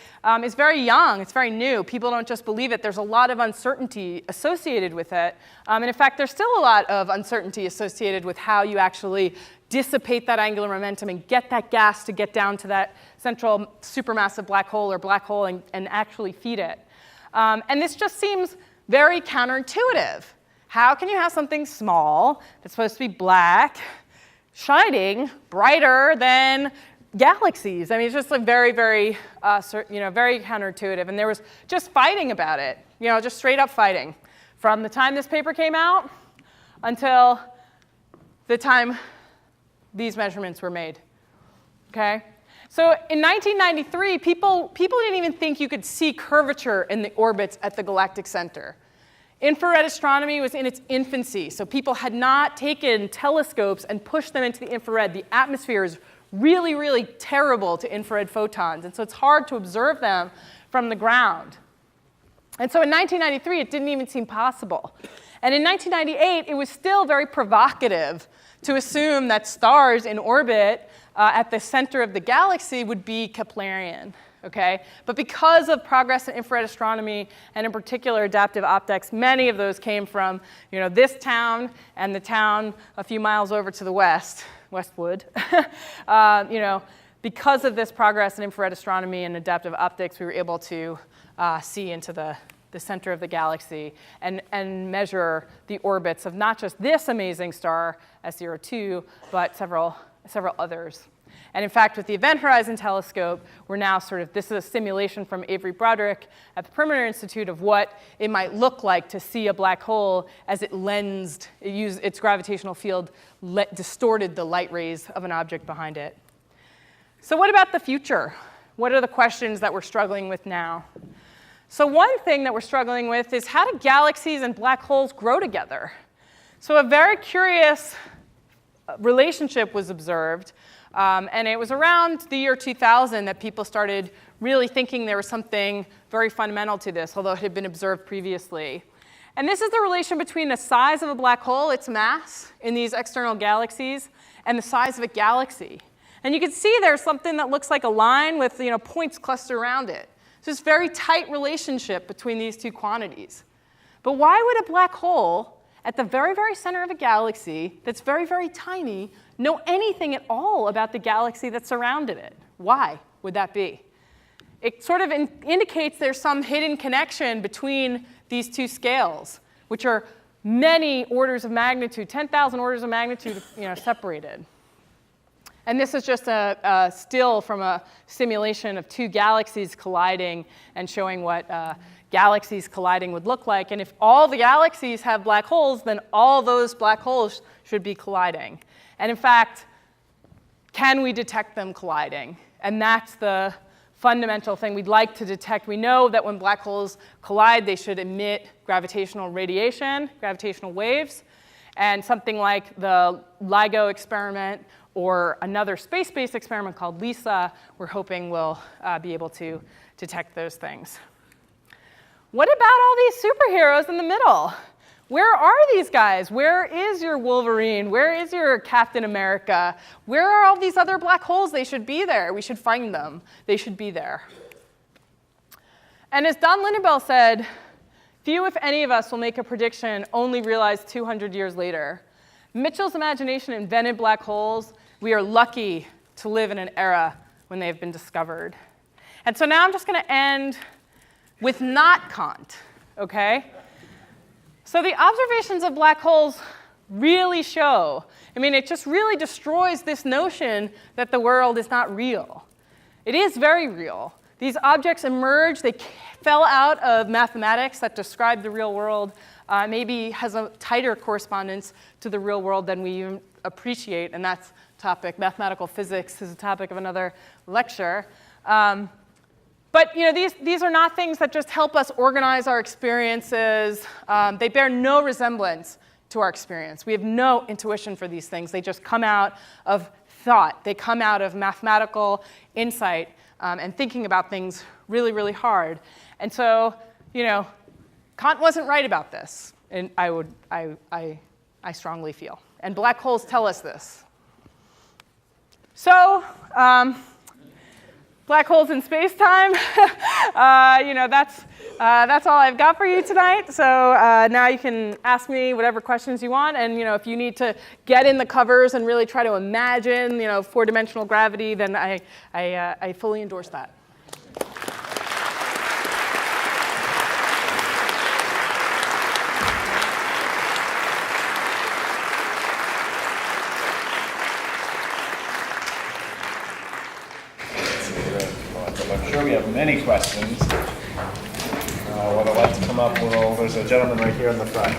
is very young. It's very new. People don't just believe it. There's a lot of uncertainty associated with it. And in fact, there's still a lot of uncertainty associated with how you actually dissipate that angular momentum and get that gas to get down to that central supermassive black hole and actually feed it. And this just seems very counterintuitive. How can you have something small that's supposed to be black, shining brighter than galaxies? I mean, it's just like very, very, very counterintuitive. And there was just fighting about it, just straight up fighting, from the time this paper came out until the time these measurements were made. Okay? So in 1993, people didn't even think you could see curvature in the orbits at the galactic center. Infrared astronomy was in its infancy, so people had not taken telescopes and pushed them into the infrared. The atmosphere is really, really terrible to infrared photons, and so it's hard to observe them from the ground. And so in 1993, it didn't even seem possible. And in 1998, it was still very provocative to assume that stars in orbit at the center of the galaxy would be Keplerian. Okay? But because of progress in infrared astronomy, and in particular adaptive optics, many of those came from this town and the town a few miles over to the west, Westwood. Because of this progress in infrared astronomy and adaptive optics, we were able to see into the center of the galaxy and measure the orbits of not just this amazing star, S02, but several others. And in fact, with the Event Horizon Telescope, we're now this is a simulation from Avery Broderick at the Perimeter Institute of what it might look like to see a black hole as it used its gravitational field, distorted the light rays of an object behind it. So what about the future? What are the questions that we're struggling with now? So one thing that we're struggling with is, how do galaxies and black holes grow together? So a very curious relationship was observed. And it was around the year 2000 that people started really thinking there was something very fundamental to this, although it had been observed previously. And this is the relation between the size of a black hole, its mass, in these external galaxies, and the size of a galaxy. And you can see there's something that looks like a line with points clustered around it. So this very tight relationship between these two quantities. But why would a black hole at the very, very center of a galaxy that's very, very tiny know anything at all about the galaxy that surrounded it? Why would that be? It sort of indicates there's some hidden connection between these two scales, which are many orders of magnitude, 10,000 orders of magnitude, separated. And this is just a still from a simulation of two galaxies colliding and showing what galaxies colliding would look like. And if all the galaxies have black holes, then all those black holes should be colliding. And in fact, can we detect them colliding? And that's the fundamental thing we'd like to detect. We know that when black holes collide, they should emit gravitational radiation, gravitational waves. And something like the LIGO experiment or another space-based experiment called LISA, we're hoping will be able to detect those things. What about all these superheroes in the middle? Where are these guys? Where is your Wolverine? Where is your Captain America? Where are all these other black holes? They should be there. We should find them. They should be there. And as Don Lindenbell said, few, if any of us, will make a prediction only realized 200 years later. Mitchell's imagination invented black holes. We are lucky to live in an era when they have been discovered. And so now I'm just going to end with not Kant, okay? So the observations of black holes really show, it just really destroys this notion that the world is not real. It is very real. These objects emerged, they fell out of mathematics that describe the real world, maybe has a tighter correspondence to the real world than we even appreciate, and that's topic. Mathematical physics is a topic of another lecture. But these are not things that just help us organize our experiences. They bear no resemblance to our experience. We have no intuition for these things. They just come out of thought. They come out of mathematical insight and thinking about things really, really hard. And so, Kant wasn't right about this, and I strongly feel. And black holes tell us this. So, black holes in space-time, that's all I've got for you tonight. So now you can ask me whatever questions you want. And if you need to get in the covers and really try to imagine, four-dimensional gravity, then I fully endorse that. I'm sure we have many questions. What I'd like to come up with, there's a gentleman right here in the front.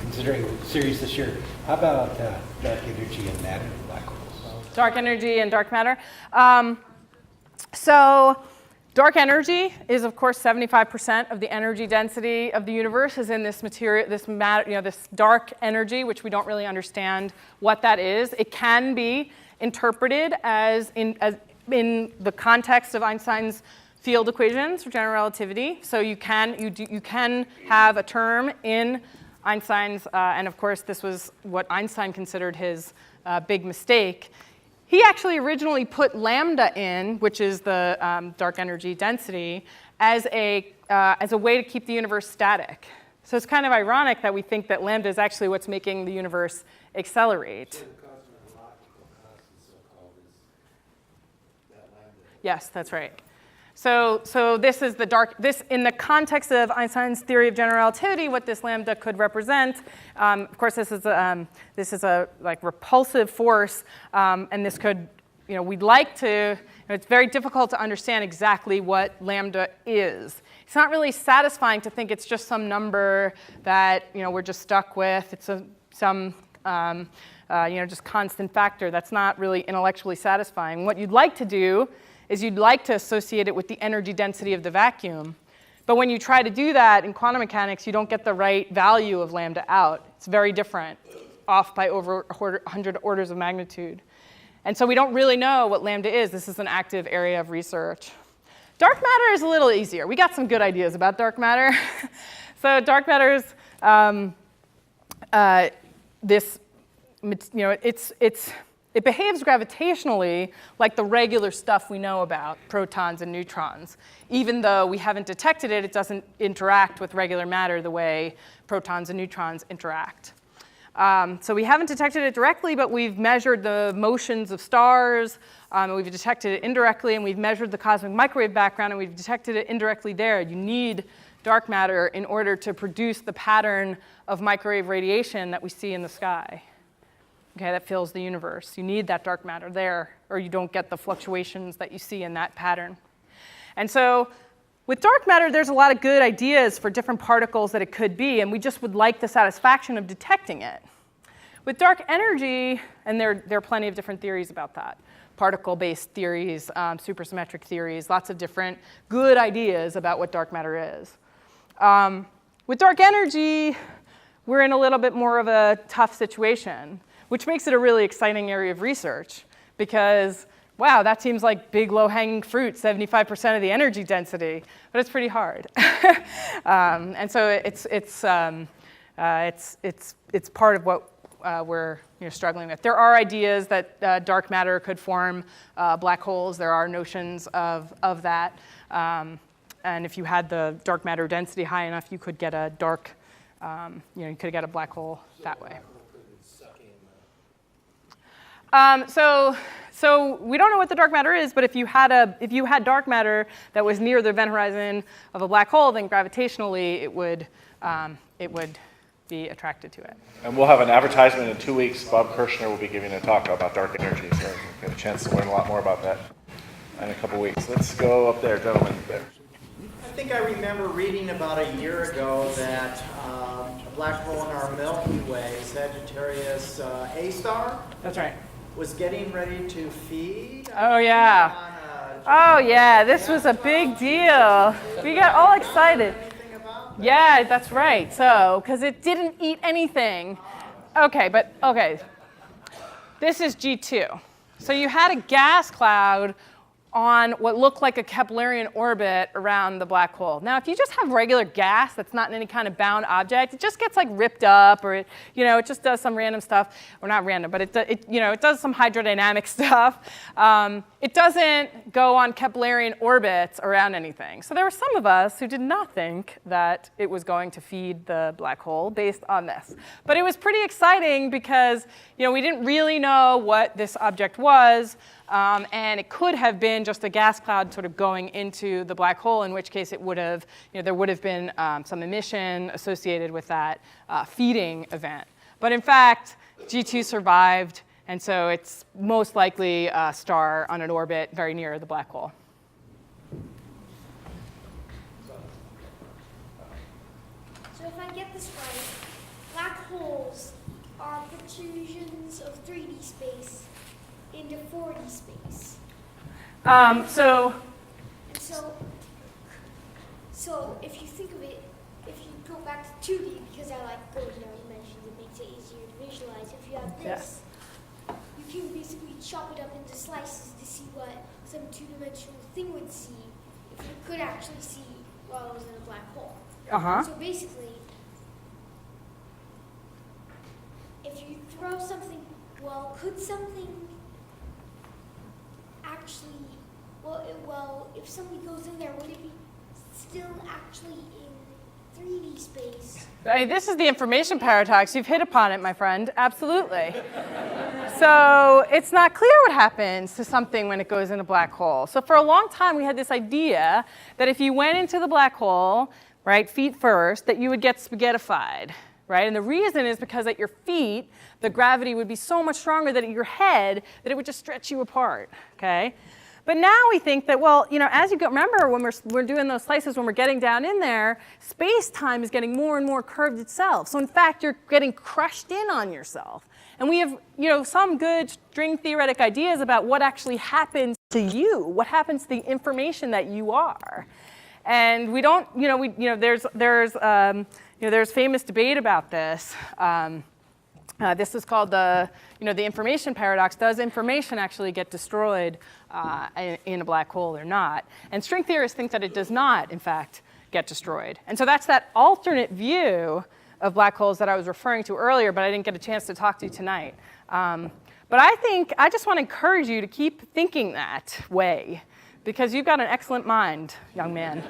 Considering the series this year, how about dark energy and matter in black holes? Dark energy and dark matter. So dark energy is, of course, 75% of the energy density of the universe is in this material, this matter, this dark energy, which we don't really understand what that is. It can be interpreted as in the context of Einstein's field equations for general relativity. So you can have a term in Einstein's, and of course this was what Einstein considered his big mistake. He actually originally put lambda in, which is the dark energy density, as a way to keep the universe static. So it's kind of ironic that we think that lambda is actually what's making the universe accelerate. Yes, that's right. So this is this in the context of Einstein's theory of general relativity, what this lambda could represent. Of course, this is a like repulsive force, and this could, we'd like to. It's very difficult to understand exactly what lambda is. It's not really satisfying to think it's just some number that we're just stuck with. It's some just constant factor. That's not really intellectually satisfying. What you'd like to do is you'd like to associate it with the energy density of the vacuum. But when you try to do that in quantum mechanics, you don't get the right value of lambda out. It's very different, off by over 100 orders of magnitude. And so we don't really know what lambda is. This is an active area of research. Dark matter is a little easier. We got some good ideas about dark matter. So dark matter is it behaves gravitationally like the regular stuff we know about, protons and neutrons. Even though we haven't detected it, it doesn't interact with regular matter the way protons and neutrons interact. So we haven't detected it directly, but we've measured the motions of stars, and we've detected it indirectly, and we've measured the cosmic microwave background, and we've detected it indirectly there. You need dark matter in order to produce the pattern of microwave radiation that we see in the sky. Okay, that fills the universe. You need that dark matter there, or you don't get the fluctuations that you see in that pattern. And so with dark matter, there's a lot of good ideas for different particles that it could be, and we just would like the satisfaction of detecting it. With dark energy, and there are plenty of different theories about that, particle-based theories, supersymmetric theories, lots of different good ideas about what dark matter is. With dark energy, we're in a little bit more of a tough situation, which makes it a really exciting area of research because, wow, that seems like big low-hanging fruit, 75% of the energy density, but it's pretty hard. And so it's part of what we're struggling with. There are ideas that dark matter could form black holes. There are notions of that. And if you had the dark matter density high enough, you could get a dark, you could get a black hole that way. So we don't know what the dark matter is, but if you had dark matter that was near the event horizon of a black hole, then gravitationally it would be attracted to it. And we'll have an advertisement in 2 weeks. Bob Kirshner will be giving a talk about dark energy, so we'll get a chance to learn a lot more about that in a couple weeks. Let's go up there, gentlemen. There. I think I remember reading about a year ago that a black hole in our Milky Way, Sagittarius A star, That's right. was getting ready to feed. Oh, yeah. Oh, yeah. This was a big deal. We got all excited. Yeah, that's right. So, because it didn't eat anything. Okay. This is G2. So you had a gas cloud on what looked like a Keplerian orbit around the black hole. Now, if you just have regular gas that's not in any kind of bound object, it just gets like ripped up, or it just does some random stuff, or not random, but it does some hydrodynamic stuff. It doesn't go on Keplerian orbits around anything. So there were some of us who did not think that it was going to feed the black hole based on this. But it was pretty exciting because we didn't really know what this object was. And it could have been just a gas cloud sort of going into the black hole, in which case it would have, there would have been some emission associated with that feeding event. But in fact, G2 survived, and so it's most likely a star on an orbit very near the black hole. So if I get this right, black holes are protrusions of 3D space into 4D space. So if you think of it, if you go back to 2D, because I like going down dimensions, it makes it easier to visualize. If you have this, you can basically chop it up into slices to see what some two-dimensional thing would see if you could actually see while it was in a black hole. So basically, if you throw something, could something actually, if something goes in there, would it be still actually in 3D space? This is the information paradox. You've hit upon it, my friend. Absolutely. So it's not clear what happens to something when it goes in a black hole. So for a long time, we had this idea that if you went into the black hole, right, feet first, that you would get spaghettified. Right? And the reason is because at your feet, the gravity would be so much stronger than at your head that it would just stretch you apart. Okay? But now we think that, as you remember when we're doing those slices, when we're getting down in there, space-time is getting more and more curved itself. So in fact, you're getting crushed in on yourself. And we have, some good string theoretic ideas about what actually happens to you, what happens to the information that you are. And we don't, there's famous debate about this. This is called the information paradox. Does information actually get destroyed in a black hole or not? And string theorists think that it does not, in fact, get destroyed. And so that's that alternate view of black holes that I was referring to earlier, but I didn't get a chance to talk to tonight. But I just want to encourage you to keep thinking that way, because you've got an excellent mind, young man.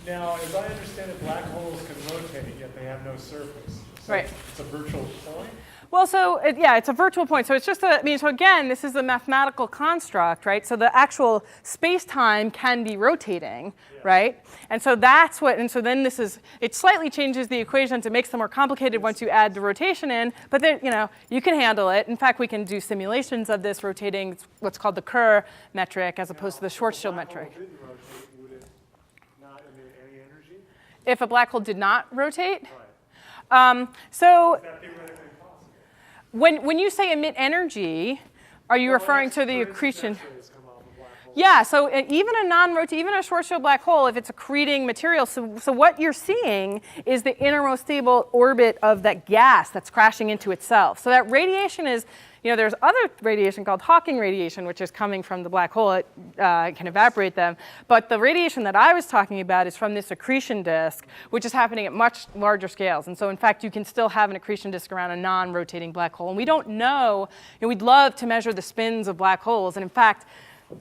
Now, as I understand it, black holes can rotate, yet they have no surface. So Right. It's a virtual point? Well, so yeah, it's a virtual point. So it's just so again, this is a mathematical construct, right? So the actual space-time can be rotating, right? And so that's what, and so then it slightly changes the equations. It makes them more complicated once you add the rotation in, but then, you can handle it. In fact, we can do simulations of this rotating. It's what's called the Kerr metric as opposed to the Schwarzschild metric. If a black hole didn't rotate, would it not emit any energy? If a black hole did not rotate? Right. So Is that theoretically possible? when you say emit energy, are you referring to the accretion? X-rays come off a black hole. Yeah, so even a Schwarzschild black hole, if it's accreting material, so what you're seeing is the innermost stable orbit of that gas that's crashing into itself. So that radiation is, there's other radiation called Hawking radiation, which is coming from the black hole. It can evaporate them. But the radiation that I was talking about is from this accretion disk, which is happening at much larger scales. And so, in fact, you can still have an accretion disk around a non-rotating black hole. And we don't know, we'd love to measure the spins of black holes. And in fact,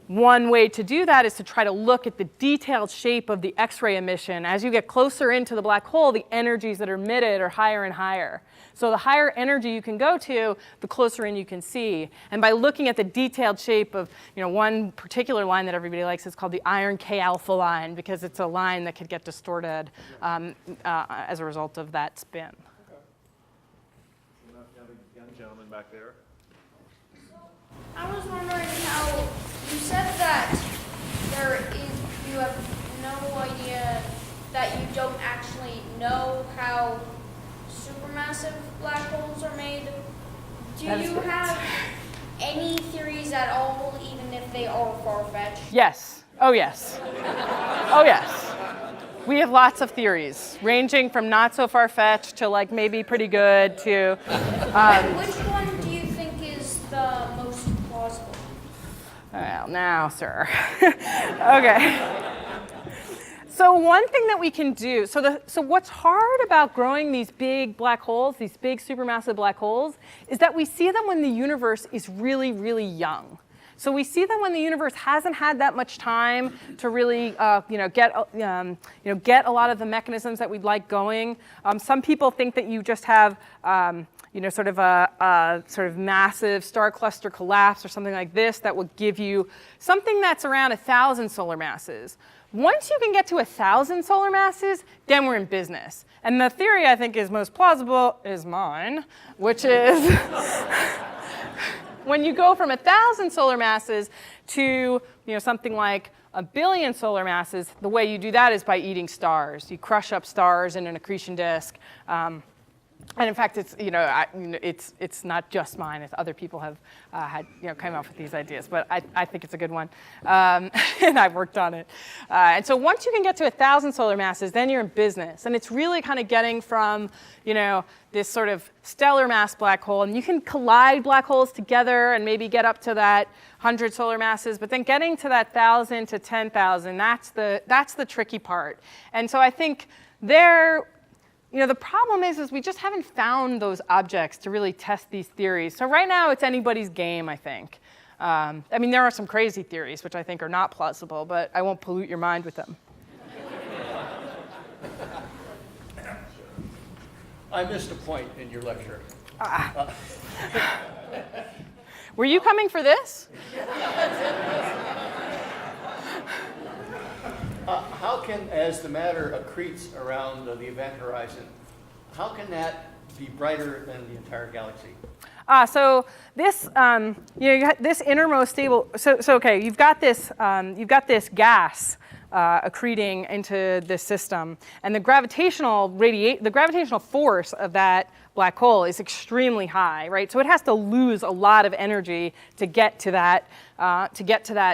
one way to do that is to try to look at the detailed shape of the X-ray emission. As you get closer into the black hole, the energies that are emitted are higher and higher. So the higher energy you can go to, the closer in you can see. And by looking at the detailed shape of, one particular line that everybody likes is called the iron K alpha line, because it's a line that could get distorted as a result of that spin. Okay. So now the young gentleman back there. I was wondering how you said that you have no idea that you don't actually know how supermassive black holes are made. Do That is you correct. have any theories at all, even if they are far-fetched? Yes. Oh, yes. Oh, yes. We have lots of theories, ranging from not so far-fetched to maybe pretty good to... Which one do you think is the most plausible? Well, now, sir. Okay. So one thing that we can do, so what's hard about growing these big black holes, these big supermassive black holes, is that we see them when the universe is really, really young. So we see them when the universe hasn't had that much time to really, get a lot of the mechanisms that we'd like going. Some people think that you just have, sort of a sort of massive star cluster collapse or something like this that will give you something that's around 1,000 solar masses. Once you can get to 1,000 solar masses, then we're in business. And the theory I think is most plausible is mine, which is when you go from 1,000 solar masses to something like 1 billion solar masses, the way you do that is by eating stars. You crush up stars in an accretion disk. And in fact, it's not just mine. It's other people have come up with these ideas, but I think it's a good one, and I've worked on it. And so once you can get to 1,000 solar masses, then you're in business, and it's really kind of getting from this sort of stellar mass black hole, and you can collide black holes together and maybe get up to that 100 solar masses, but then getting to that 1,000 to 10,000, that's the tricky part. And so I think the problem is we just haven't found those objects to really test these theories. So right now, it's anybody's game, I think. There are some crazy theories, which I think are not plausible, but I won't pollute your mind with them. I missed a point in your lecture. Were you coming for this? How can, as the matter accretes around the event horizon, how can that be brighter than the entire galaxy? So this, you got this innermost stable. So okay, you've got this gas accreting into this system, and the gravitational force of that black hole is extremely high, right? So it has to lose a lot of energy to get to that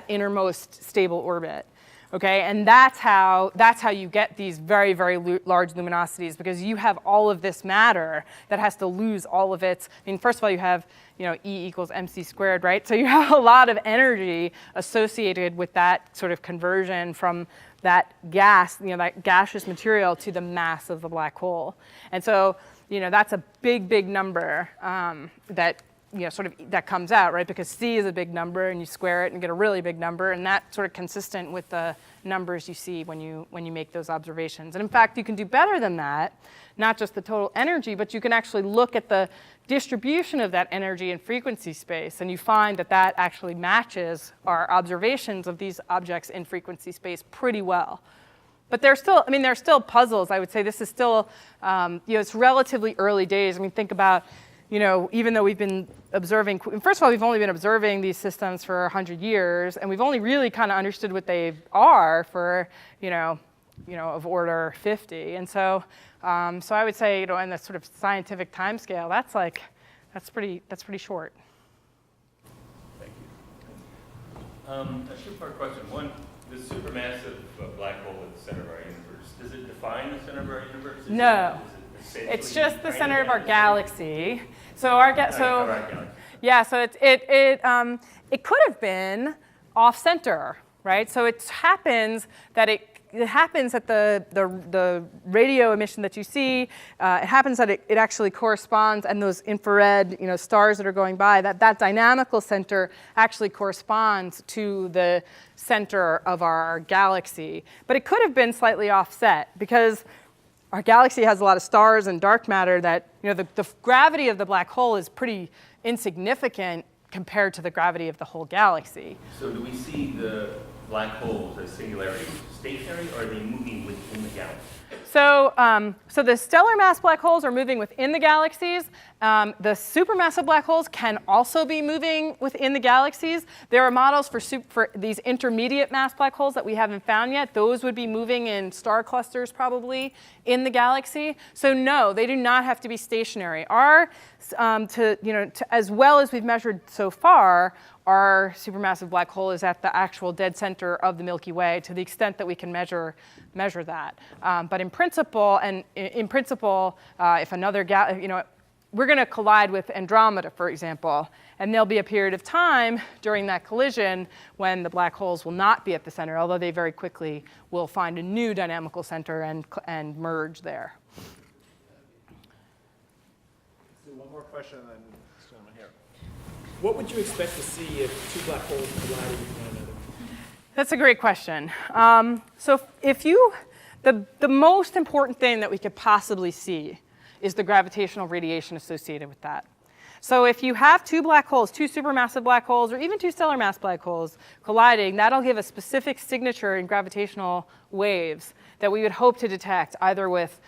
innermost stable orbit. Okay, and that's how you get these very, very large luminosities, because you have all of this matter that has to lose all of its. First of all, you have E equals mc squared, right? So you have a lot of energy associated with that sort of conversion from that gas, that gaseous material to the mass of the black hole. And so that's a big, big number that sort of that comes out, right? Because c is a big number, and you square it and get a really big number, and that's sort of consistent with the numbers you see when you make those observations. And in fact, you can do better than that, not just the total energy, but you can actually look at the distribution of that energy in frequency space, and you find that that actually matches our observations of these objects in frequency space pretty well. But they're still, I mean, they're still puzzles. I would say this is still, it's relatively early days. I mean, think about, even though we've been observing, first of all, we've only been observing these systems for 100 years, and we've only really kind of understood what they are for, of order 50. And so I would say, in the sort of scientific timescale, that's pretty short. Thank you. A two-part question. One, the supermassive black hole at the center of our universe, does it define the center of our universe? No. It's just the center of our galaxy. So it could have been off center, right? So it happens that the radio emission that you see, it happens that it actually corresponds, and those infrared stars that are going by, that dynamical center actually corresponds to the center of our galaxy. But it could have been slightly offset, because our galaxy has a lot of stars and dark matter that, the gravity of the black hole is pretty insignificant compared to the gravity of the whole galaxy. So do we see the black holes as singularities stationary, or are they moving within the galaxy? So the stellar mass black holes are moving within the galaxies. The supermassive black holes can also be moving within the galaxies. There are models for these intermediate mass black holes that we haven't found yet. Those would be moving in star clusters probably in the galaxy. So no, they do not have to be stationary. As well as we've measured so far, our supermassive black hole is at the actual dead center of the Milky Way, to the extent that we can measure that. But in principle, if another we're going to collide with Andromeda, for example, and there'll be a period of time during that collision when the black holes will not be at the center, although they very quickly will find a new dynamical center and merge there. So one more question, and then this gentleman here. What would you expect to see if two black holes collided with one another? That's a great question. So the most important thing that we could possibly see is the gravitational radiation associated with that. So if you have two black holes, two supermassive black holes, or even two stellar mass black holes colliding, that'll give a specific signature in gravitational waves that we would hope to detect either with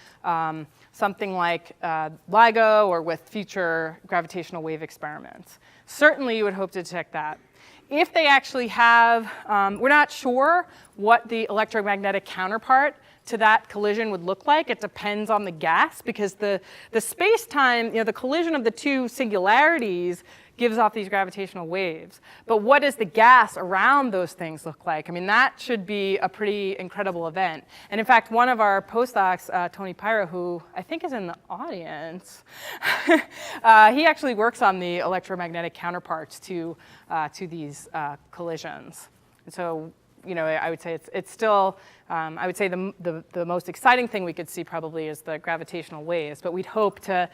something like LIGO or with future gravitational wave experiments. Certainly you would hope to detect that. If they actually have, we're not sure what the electromagnetic counterpart to that collision would look like. It depends on the gas, because the space-time, the collision of the two singularities gives off these gravitational waves. But what does the gas around those things look like? I mean, that should be a pretty incredible event. And in fact, one of our postdocs, Tony Pyra, who I think is in the audience, he actually works on the electromagnetic counterparts to these collisions. And so, I would say it's still, I would say the most exciting thing we could see probably is the gravitational waves, but we'd hope to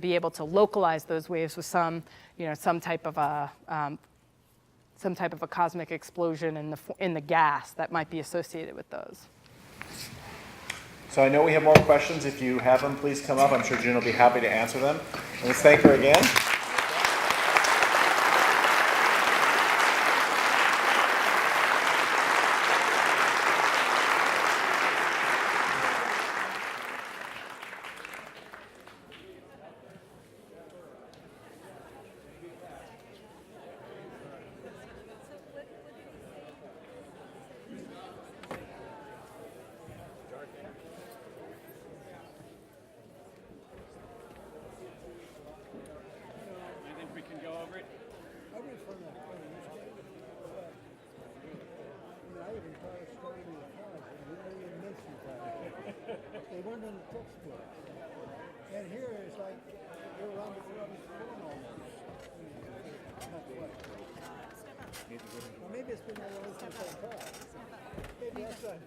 be able to localize those waves with some type of a cosmic explosion in the gas that might be associated with those. So I know we have more questions. If you have them, please come up. I'm sure June will be happy to answer them. And let's thank her again. They weren't in the textbook. And here it's like they're around the corner almost. Well, maybe it's been all over since I taught. Maybe that's right.